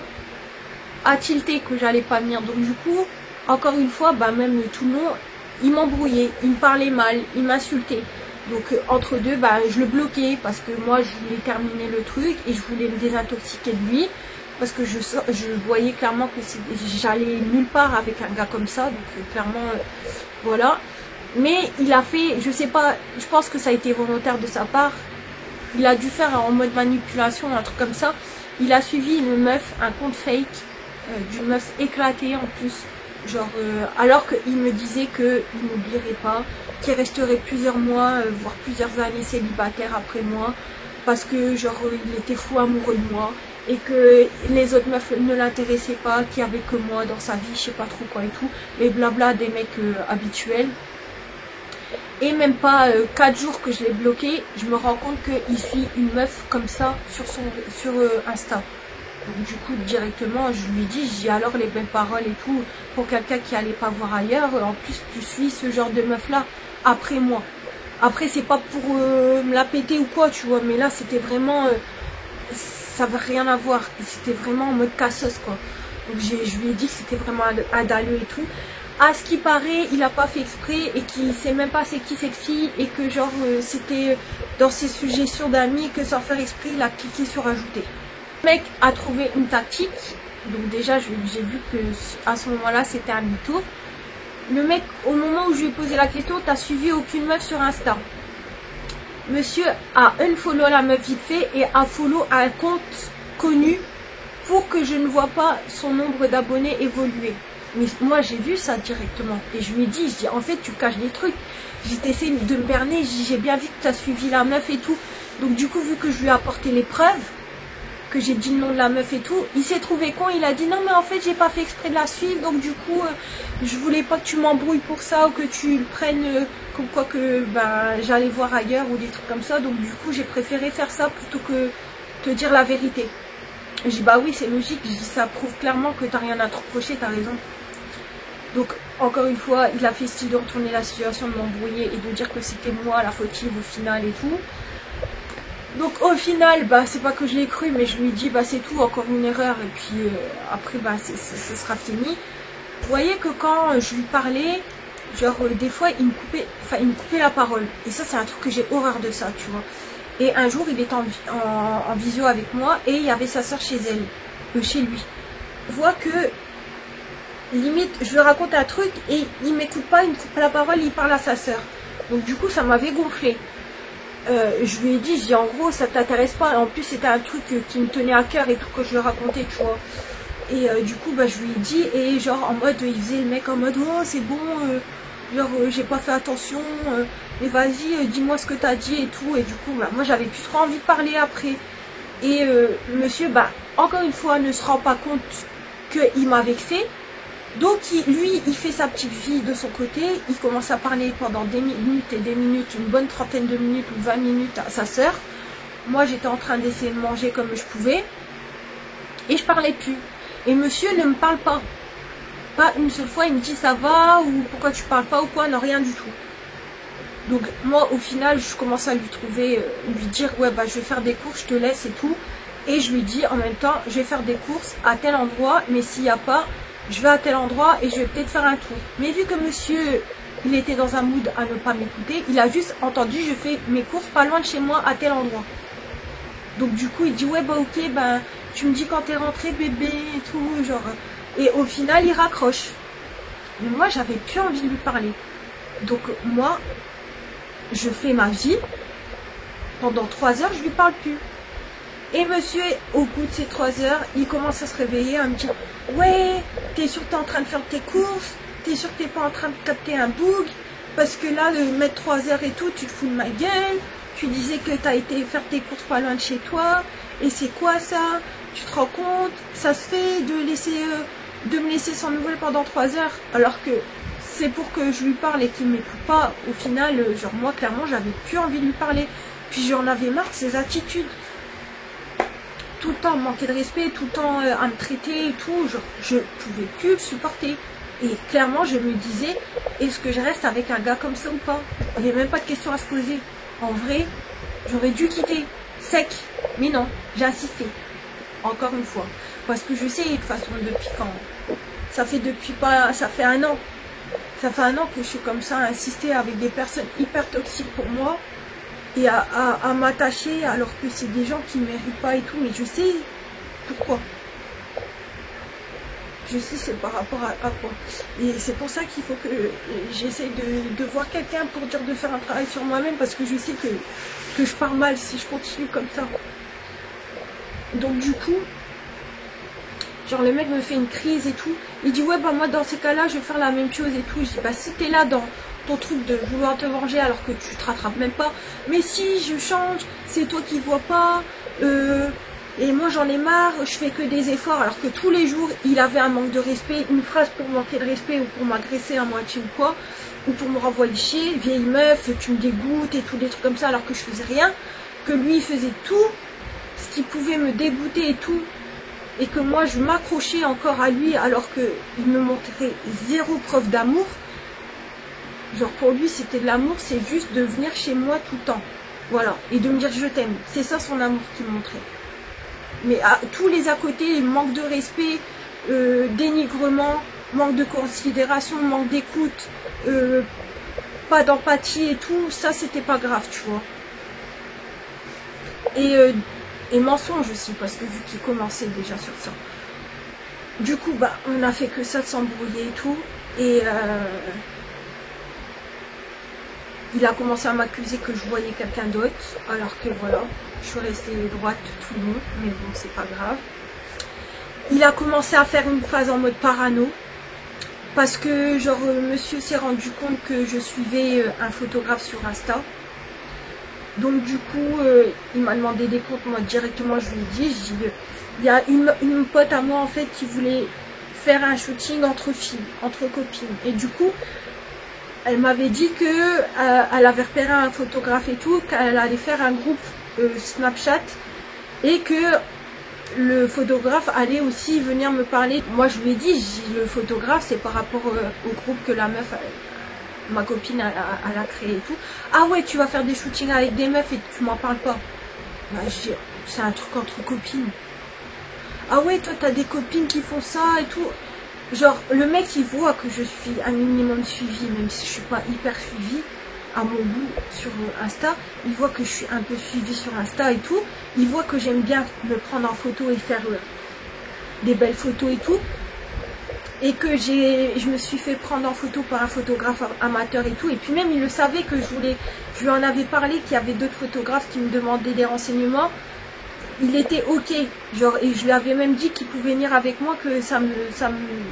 tilter que j'allais pas venir. Donc du coup, encore une fois, même tout le long, il m'embrouillait, il me parlait mal, il m'insultait. Donc entre deux, je le bloquais parce que moi je voulais terminer le truc et je voulais me désintoxiquer de lui. Parce que je voyais clairement que j'allais nulle part avec un gars comme ça. Donc clairement, voilà. Mais il a fait, je sais pas, je pense que ça a été volontaire de sa part. Il a dû faire en mode manipulation, un truc comme ça. il a suivi une meuf, un compte fake, d'une meuf éclatée en plus. Genre, alors qu'il me disait qu'il n'oublierait pas, qu'il resterait plusieurs mois, voire plusieurs années célibataire après moi, parce que genre il était fou amoureux de moi, et que les autres meufs ne l'intéressaient pas, qu'il n'y avait que moi dans sa vie, je sais pas trop quoi et tout, mais blabla des mecs habituels. Et même pas 4 jours que je l'ai bloqué, je me rends compte qu'il suit une meuf comme ça sur Insta. Donc du coup directement je lui dis, j'ai alors les belles paroles et tout, pour quelqu'un qui allait pas voir ailleurs, en plus tu suis ce genre de meuf là après moi. Après c'est pas pour me la péter ou quoi tu vois, mais là c'était vraiment, ça veut rien à voir, c'était vraiment en mode cassos quoi. Donc je lui ai dit que c'était vraiment un dalleux et tout. À ce qui paraît, il a pas fait exprès et qu'il sait même pas c'est qui cette fille et que genre c'était dans ses suggestions d'amis que sans faire exprès il a cliqué sur ajouter. Le mec a trouvé une tactique, donc déjà j'ai vu que à ce moment-là c'était un mytho. Le mec, au moment où je lui ai posé la question, t'as suivi aucune meuf sur Insta. Monsieur a unfollow la meuf vite fait et a follow un compte connu pour que je ne vois pas son nombre d'abonnés évoluer. Mais moi j'ai vu ça directement et je lui ai dit, en fait tu caches des trucs, j'ai essayé de me berner, j'ai bien vu que tu as suivi la meuf et tout. Donc du coup vu que je lui ai apporté les preuves, que j'ai dit le nom de la meuf et tout, il s'est trouvé con, il a dit non mais en fait j'ai pas fait exprès de la suivre, donc du coup je voulais pas que tu m'embrouilles pour ça ou que tu le prennes comme quoi que j'allais voir ailleurs ou des trucs comme ça, donc du coup j'ai préféré faire ça plutôt que te dire la vérité. Je dis bah oui c'est logique, je dis ça prouve clairement que t'as rien à te reprocher, t'as raison. Donc encore une fois il a fait style de retourner la situation, de m'embrouiller et de dire que c'était moi la fautive au final et tout. Donc au final c'est pas que je l'ai cru, mais je lui dis c'est tout, encore une erreur et puis après ce sera fini. Vous voyez que quand je lui parlais, genre des fois il me coupait la parole et ça c'est un truc que j'ai horreur de ça tu vois. Et un jour il était en visio avec moi et il y avait sa soeur chez elle, chez lui. Je vois que limite je lui raconte un truc et il m'écoute pas, il me coupe la parole, il parle à sa soeur. Donc du coup ça m'avait gonflé. Je lui ai dit, en gros ça t'intéresse pas, en plus c'était un truc qui me tenait à cœur et tout que je lui racontais tu vois. Et du coup je lui ai dit et genre en mode il faisait le mec en mode oh c'est bon, genre j'ai pas fait attention, mais vas-y dis-moi ce que t'as dit et tout. Et du coup moi j'avais plus trop envie de parler après. Et monsieur encore une fois ne se rend pas compte qu'il m'a vexé. Donc lui il fait sa petite vie de son côté, il commence à parler pendant des minutes et des minutes, une bonne trentaine de minutes ou 20 minutes à sa soeur. Moi j'étais en train d'essayer de manger comme je pouvais et je parlais plus. Et monsieur ne me parle pas. Pas une seule fois il me dit ça va ou pourquoi tu parles pas ou quoi, non rien du tout. Donc moi au final je commence à lui dire ouais je vais faire des courses, je te laisse et tout. Et je lui dis en même temps je vais faire des courses à tel endroit, mais s'il n'y a pas, je vais à tel endroit et je vais peut-être faire un tour. Mais vu que monsieur, il était dans un mood à ne pas m'écouter, il a juste entendu je fais mes courses pas loin de chez moi à tel endroit. Donc du coup il dit ouais ok tu me dis quand t'es rentré bébé et tout genre. Et au final il raccroche. Mais moi j'avais plus envie de lui parler. Donc moi je fais ma vie. Pendant 3 heures je lui parle plus. Et monsieur, au bout de ces 3 heures, il commence à se réveiller, à me dire ouais, t'es sûr que t'es en train de faire tes courses, t'es sûr que t'es pas en train de capter un bug, parce que là, de mettre 3 heures et tout, tu te fous de ma gueule, tu disais que t'as été faire tes courses pas loin de chez toi, et c'est quoi ça? Tu te rends compte? Ça se fait de me laisser sans nouvelles pendant 3 heures, alors que c'est pour que je lui parle et qu'il m'écoute pas. Au final, genre moi, clairement, j'avais plus envie de lui parler, puis j'en avais marre de ses attitudes. Tout le temps manquer de respect, tout le temps à me traiter et tout, genre, je pouvais plus le supporter. Et clairement je me disais, est-ce que je reste avec un gars comme ça ou pas? Il n'y avait même pas de question à se poser. En vrai, j'aurais dû quitter, sec, mais non, j'ai insisté. Encore une fois. Parce que je sais de toute façon depuis quand. Ça fait 1 an. Ça fait 1 an que je suis comme ça, à insister avec des personnes hyper toxiques pour moi. Et à m'attacher alors que c'est des gens qui ne méritent pas et tout, mais je sais pourquoi. Je sais c'est par rapport à quoi. Et c'est pour ça qu'il faut que j'essaie de voir quelqu'un pour dire de faire un travail sur moi-même, parce que je sais que je pars mal si je continue comme ça. Donc du coup, genre le mec me fait une crise et tout. Il dit ouais bah moi dans ces cas-là je vais faire la même chose et tout. Je dis bah si t'es là dans ton truc de vouloir te venger alors que tu te rattrapes même pas. Mais si je change, c'est toi qui vois pas. Et moi j'en ai marre, je fais que des efforts alors que tous les jours il avait un manque de respect, une phrase pour manquer de respect ou pour m'agresser à moitié ou quoi. Ou pour me renvoyer chier, vieille meuf, tu me dégoûtes et tout, des trucs comme ça alors que je faisais rien. Que lui il faisait tout ce qui pouvait me dégoûter et tout. Et que moi je m'accrochais encore à lui alors qu'il me montrait zéro preuve d'amour. Genre pour lui c'était de l'amour, c'est juste de venir chez moi tout le temps. Voilà, et de me dire je t'aime. C'est ça son amour qu'il me montrait. Mais à tous les à côté, manque de respect, dénigrement, manque de considération, manque d'écoute, pas d'empathie et tout, ça c'était pas grave, tu vois. Et mensonge aussi, parce que vu qu'il commençait déjà sur ça. Du coup, bah, on a fait que ça de s'embrouiller et tout. Et il a commencé à m'accuser que je voyais quelqu'un d'autre. Alors que voilà, je suis restée droite tout le long. Mais bon, c'est pas grave. Il a commencé à faire une phase en mode parano. Parce que, genre, monsieur s'est rendu compte que je suivais un photographe sur Insta. Donc du coup, il m'a demandé des comptes, moi directement je lui ai dit, il y a une pote à moi en fait qui voulait faire un shooting entre filles, entre copines. Et du coup, elle m'avait dit que elle avait repéré un photographe et tout, qu'elle allait faire un groupe Snapchat et que le photographe allait aussi venir me parler. Moi je lui ai dit, le photographe c'est par rapport au groupe que la meuf... ma copine elle a créé et tout. Ah ouais, tu vas faire des shootings avec des meufs et tu m'en parles pas. Bah, je dis, c'est un truc entre copines. Ah ouais, toi t'as des copines qui font ça et tout. Genre, le mec il voit que je suis un minimum suivi, même si je suis pas hyper suivi à mon goût sur Insta. Il voit que je suis un peu suivi sur Insta et tout. Il voit que j'aime bien me prendre en photo et faire des belles photos et tout. Et que je me suis fait prendre en photo par un photographe amateur et tout. Et puis même il le savait que je lui en avais parlé qu'il y avait d'autres photographes qui me demandaient des renseignements. Il était ok, genre, et je lui avais même dit qu'il pouvait venir avec moi, que ça me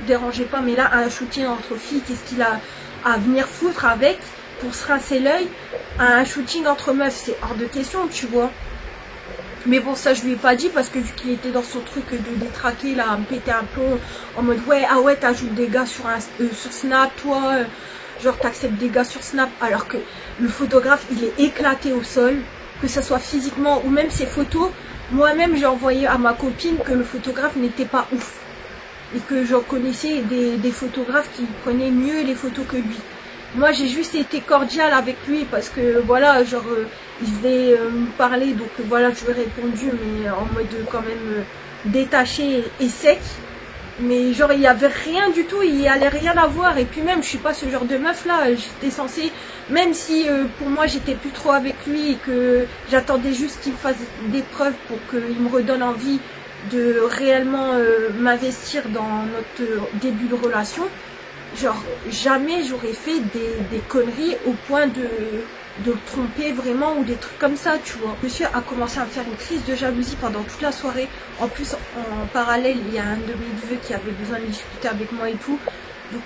dérangeait pas. Mais là, un shooting entre filles, qu'est-ce qu'il a à venir foutre avec pour se rincer l'œil? Un shooting entre meufs, c'est hors de question, tu vois. Mais bon, ça je lui ai pas dit parce que vu qu'il était dans son truc de détraquer là, à me péter un plomb en mode ouais, ah ouais, t'ajoutes des gars sur Snap, toi, genre t'acceptes des gars sur Snap, alors que le photographe il est éclaté au sol, que ça soit physiquement ou même ses photos. Moi-même j'ai envoyé à ma copine que le photographe n'était pas ouf et que j'en connaissais des photographes qui prenaient mieux les photos que lui. Moi j'ai juste été cordiale avec lui parce que voilà, genre il devait me parler, donc voilà, je lui ai répondu, mais en mode quand même détaché et sec. Mais genre il n'y avait rien du tout, il n'y allait rien avoir. Et puis même je suis pas ce genre de meuf là, j'étais censée, même si pour moi j'étais plus trop avec lui et que j'attendais juste qu'il fasse des preuves pour qu'il me redonne envie de réellement m'investir dans notre début de relation. Genre jamais j'aurais fait des conneries au point de le tromper vraiment ou des trucs comme ça, tu vois. Monsieur a commencé à me faire une crise de jalousie pendant toute la soirée. En plus, en parallèle, il y a un de mes neveux qui avait besoin de discuter avec moi et tout. Donc,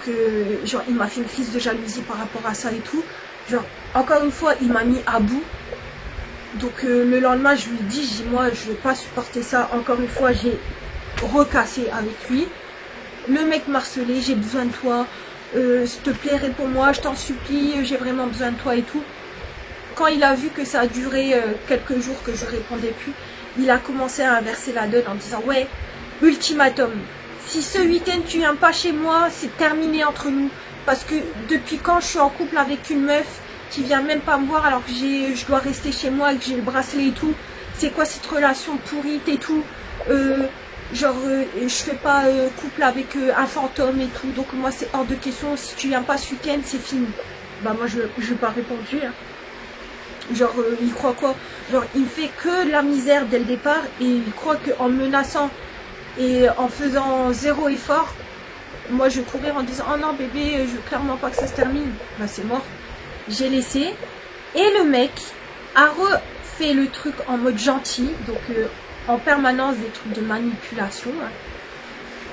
genre, il m'a fait une crise de jalousie par rapport à ça et tout. Genre, encore une fois, il m'a mis à bout. Donc, le lendemain, je lui ai dit, moi, je vais pas supporter ça. Encore une fois, j'ai recassé avec lui. Le mec m'a harcelé, j'ai besoin de toi. S'il te plaît, réponds-moi, je t'en supplie, j'ai vraiment besoin de toi et tout. Quand il a vu que ça a duré quelques jours que je ne répondais plus, il a commencé à inverser la donne en disant ouais, ultimatum, si ce week-end tu viens pas chez moi, c'est terminé entre nous. Parce que depuis quand je suis en couple avec une meuf qui vient même pas me voir alors que je dois rester chez moi et que j'ai le bracelet et tout. C'est quoi cette relation pourrite et tout, genre je fais pas couple avec un fantôme et tout. Donc moi c'est hors de question, si tu viens pas ce week-end c'est fini. Bah moi je n'ai pas répondu hein. Genre il croit quoi? Genre il fait que de la misère dès le départ et il croit qu'en menaçant et en faisant zéro effort, moi je vais courir en disant oh non bébé je veux clairement pas que ça se termine. Bah c'est mort. J'ai laissé et le mec a refait le truc en mode gentil. Donc en permanence des trucs de manipulation, hein,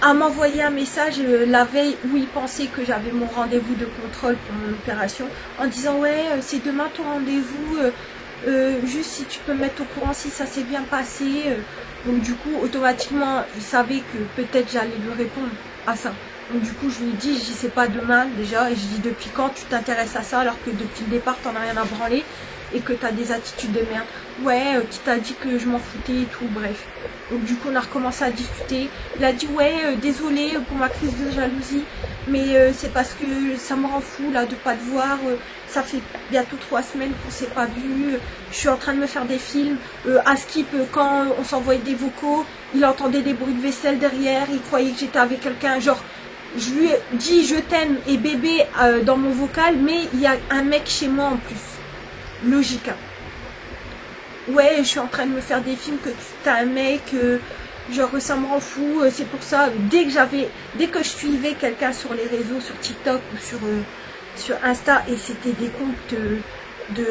à m'envoyer un message la veille où il pensait que j'avais mon rendez-vous de contrôle pour mon opération, en disant ouais c'est demain ton rendez-vous, juste si tu peux me mettre au courant si ça s'est bien passé. Donc du coup automatiquement il savait que peut-être j'allais lui répondre à ça. Donc du coup je lui ai dit, c'est pas demain déjà, et je dis depuis quand tu t'intéresses à ça alors que depuis le départ t'en as rien à branler et que t'as des attitudes de merde. Ouais, qui t'a dit que je m'en foutais et tout, bref. Donc du coup on a recommencé à discuter. Il a dit ouais désolé pour ma crise de jalousie, mais c'est parce que ça me rend fou là de pas te voir, ça fait bientôt 3 semaines qu'on s'est pas vu, je suis en train de me faire des films, à Skip quand on s'envoyait des vocaux, il entendait des bruits de vaisselle derrière, il croyait que j'étais avec quelqu'un, genre je lui ai dit je t'aime et bébé dans mon vocal, mais il y a un mec chez moi en plus. Logique. Ouais, je suis en train de me faire des films que tu as un mec, genre ça me rend fou, c'est pour ça, dès que je suivais quelqu'un sur les réseaux, sur TikTok ou sur Insta, et c'était des comptes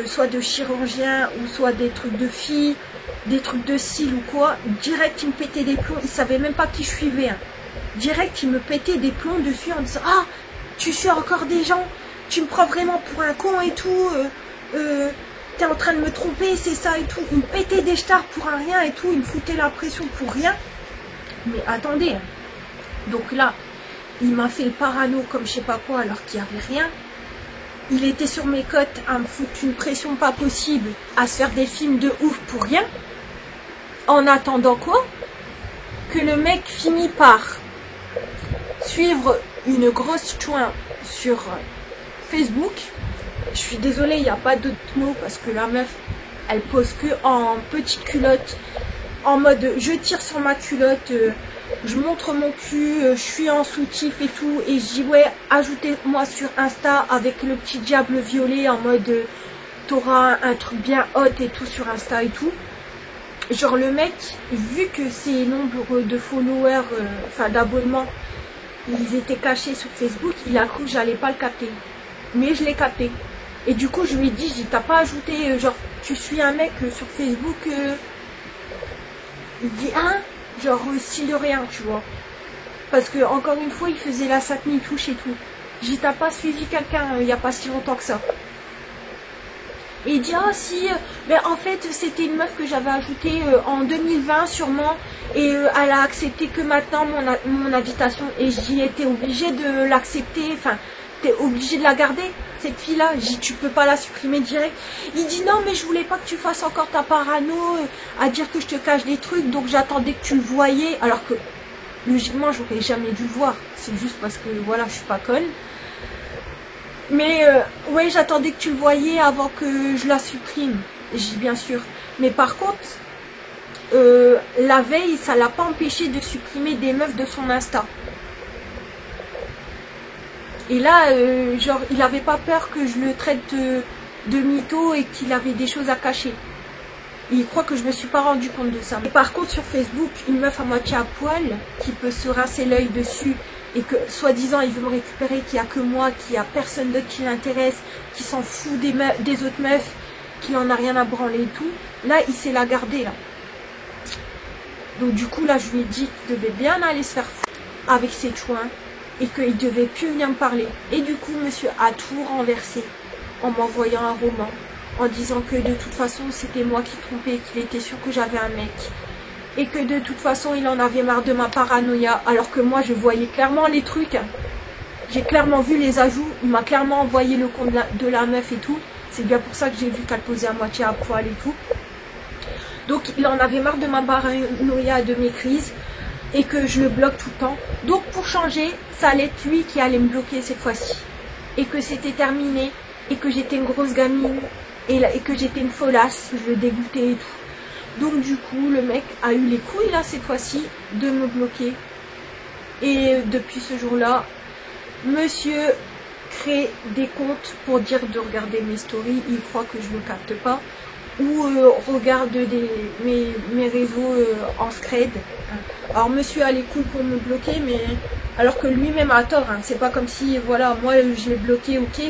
soit de chirurgiens ou soit des trucs de filles, des trucs de style ou quoi, direct il me pétait des plombs, il savait même pas qui je suivais, hein. Direct il me pétait des plombs dessus en disant ah tu suis encore des gens, tu me prends vraiment pour un con et tout, t'es en train de me tromper, c'est ça et tout. Il me pétait des stars pour un rien et tout, il me foutait la pression pour rien. Mais attendez, hein. Donc là, il m'a fait le parano comme je sais pas quoi alors qu'il n'y avait rien. Il était sur mes côtes à me foutre une pression pas possible, à se faire des films de ouf pour rien. En attendant quoi? Que le mec finit par suivre une grosse chouin sur Facebook. Je suis désolée, il n'y a pas d'autres mots parce que la meuf, elle pose que en petite culotte, en mode je tire sur ma culotte, je montre mon cul, je suis en soutif et tout, et je dis ouais, ajoutez-moi sur Insta avec le petit diable violet en mode t'auras un truc bien hot et tout sur Insta et tout. Genre le mec, vu que ses nombres de followers, enfin d'abonnements, ils étaient cachés sur Facebook, il a cru que j'allais pas le capter. Mais je l'ai capté. Et du coup, je lui ai dit, t'as pas ajouté, genre, tu suis un mec sur Facebook, il dit, hein, genre, style de rien, tu vois. Parce que, encore une fois, il faisait la satnie touche et tout. J'ai dit, t'as pas suivi quelqu'un il y a pas si longtemps que ça. Et il dit, ah si, mais en fait, c'était une meuf que j'avais ajoutée en 2020 sûrement, et elle a accepté que maintenant mon invitation, et j'y étais obligée de l'accepter, enfin, t'es obligée de la garder. Cette fille-là, j'ai dit, tu peux pas la supprimer direct. Il dit, non, mais je voulais pas que tu fasses encore ta parano à dire que je te cache des trucs, donc j'attendais que tu le voyais. Alors que, logiquement, j'aurais jamais dû le voir. C'est juste parce que, voilà, je suis pas conne. Mais, ouais, j'attendais que tu le voyais avant que je la supprime. J'ai dit, bien sûr. Mais par contre, la veille, ça l'a pas empêché de supprimer des meufs de son Insta. Et là, genre, il avait pas peur que je le traite de mytho et qu'il avait des choses à cacher. Et il croit que je me suis pas rendu compte de ça. Et par contre, sur Facebook, une meuf à moitié à poil, qui peut se rincer l'œil dessus, et que, soi-disant, il veut me récupérer, qu'il n'y a que moi, qu'il n'y a personne d'autre qui l'intéresse, qui s'en fout des autres meufs, qu'il en a rien à branler et tout. Là, il s'est la garder, là. Donc du coup, là, je lui ai dit qu'il devait bien aller se faire foutre avec ses chouins. Et qu'il devait plus venir me parler. Et du coup, monsieur a tout renversé en m'envoyant un roman, en disant que de toute façon, c'était moi qui trompais, qu'il était sûr que j'avais un mec. Et que de toute façon, il en avait marre de ma paranoïa, alors que moi, je voyais clairement les trucs. J'ai clairement vu les ajouts, il m'a clairement envoyé le compte de la meuf et tout. C'est bien pour ça que j'ai vu qu'elle posait à moitié à poil et tout. Donc, il en avait marre de ma paranoïa, de mes crises. Et que je le bloque tout le temps. Donc pour changer, ça allait être lui qui allait me bloquer cette fois-ci. Et que c'était terminé. Et que j'étais une grosse gamine. Et que j'étais une folasse. Je le dégoûtais et tout. Donc du coup, le mec a eu les couilles là cette fois-ci de me bloquer. Et depuis ce jour-là, monsieur crée des comptes pour dire de regarder mes stories. Il croit que je ne capte pas. Ou regarde mes réseaux en scred. Alors monsieur a les couilles pour me bloquer, mais alors que lui-même a tort, hein. C'est pas comme si, voilà, moi je l'ai bloqué, ok,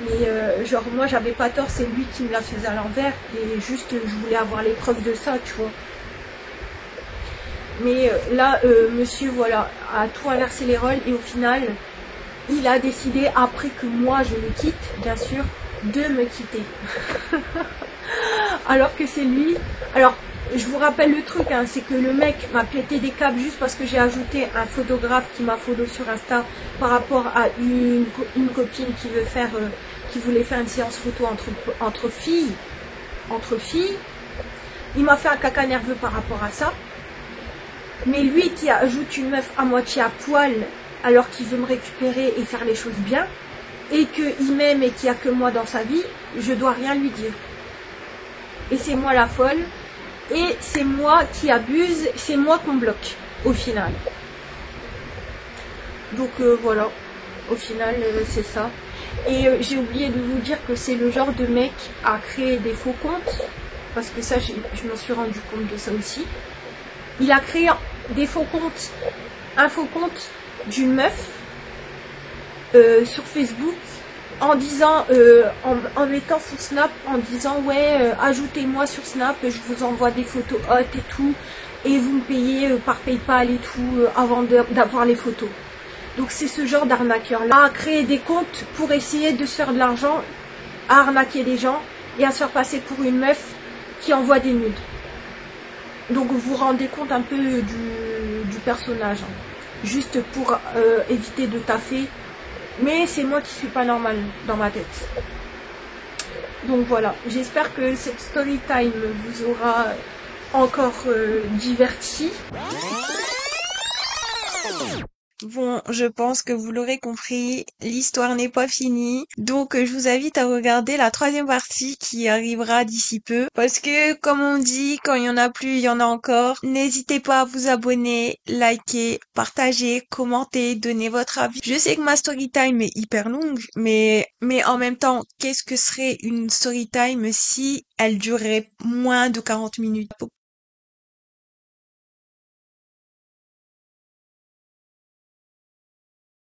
mais genre moi j'avais pas tort, c'est lui qui me la faisait à l'envers, et juste je voulais avoir les preuves de ça, tu vois. Mais là, monsieur, voilà, a tout inversé les rôles et au final, il a décidé, après que moi je le quitte, bien sûr, de me quitter. Alors que c'est lui. Alors, je vous rappelle le truc, hein, c'est que le mec m'a pété des câbles juste parce que j'ai ajouté un photographe qui m'a follow sur Insta par rapport à une copine qui veut faire, qui voulait faire une séance photo entre filles. Il m'a fait un caca nerveux par rapport à ça. Mais lui qui ajoute une meuf à moitié à poil alors qu'il veut me récupérer et faire les choses bien, et qu'il m'aime et qu'il n'y a que moi dans sa vie, je dois rien lui dire. Et c'est moi la folle, et c'est moi qui abuse, c'est moi qu'on bloque, au final. Donc voilà, au final c'est ça. Et j'ai oublié de vous dire que c'est le genre de mec à créer des faux comptes, parce que ça je me suis rendu compte de ça aussi. Il a créé des faux comptes, un faux compte d'une meuf sur Facebook en disant, en mettant son snap, en disant ouais, ajoutez-moi sur Snap, je vous envoie des photos hot et tout, et vous me payez par PayPal et tout avant d'avoir les photos. Donc c'est ce genre d'arnaqueur là, à créer des comptes pour essayer de se faire de l'argent, à arnaquer des gens et à se faire passer pour une meuf qui envoie des nudes. Donc vous vous rendez compte un peu du personnage, hein. Juste pour éviter de taffer. Mais c'est moi qui suis pas normale dans ma tête. Donc voilà, j'espère que cette story time vous aura encore diverti. Bon, je pense que vous l'aurez compris, l'histoire n'est pas finie. Donc, je vous invite à regarder la troisième partie qui arrivera d'ici peu. Parce que, comme on dit, quand il y en a plus, il y en a encore. N'hésitez pas à vous abonner, liker, partager, commenter, donner votre avis. Je sais que ma story time est hyper longue, mais en même temps, qu'est-ce que serait une story time si elle durait moins de 40 minutes?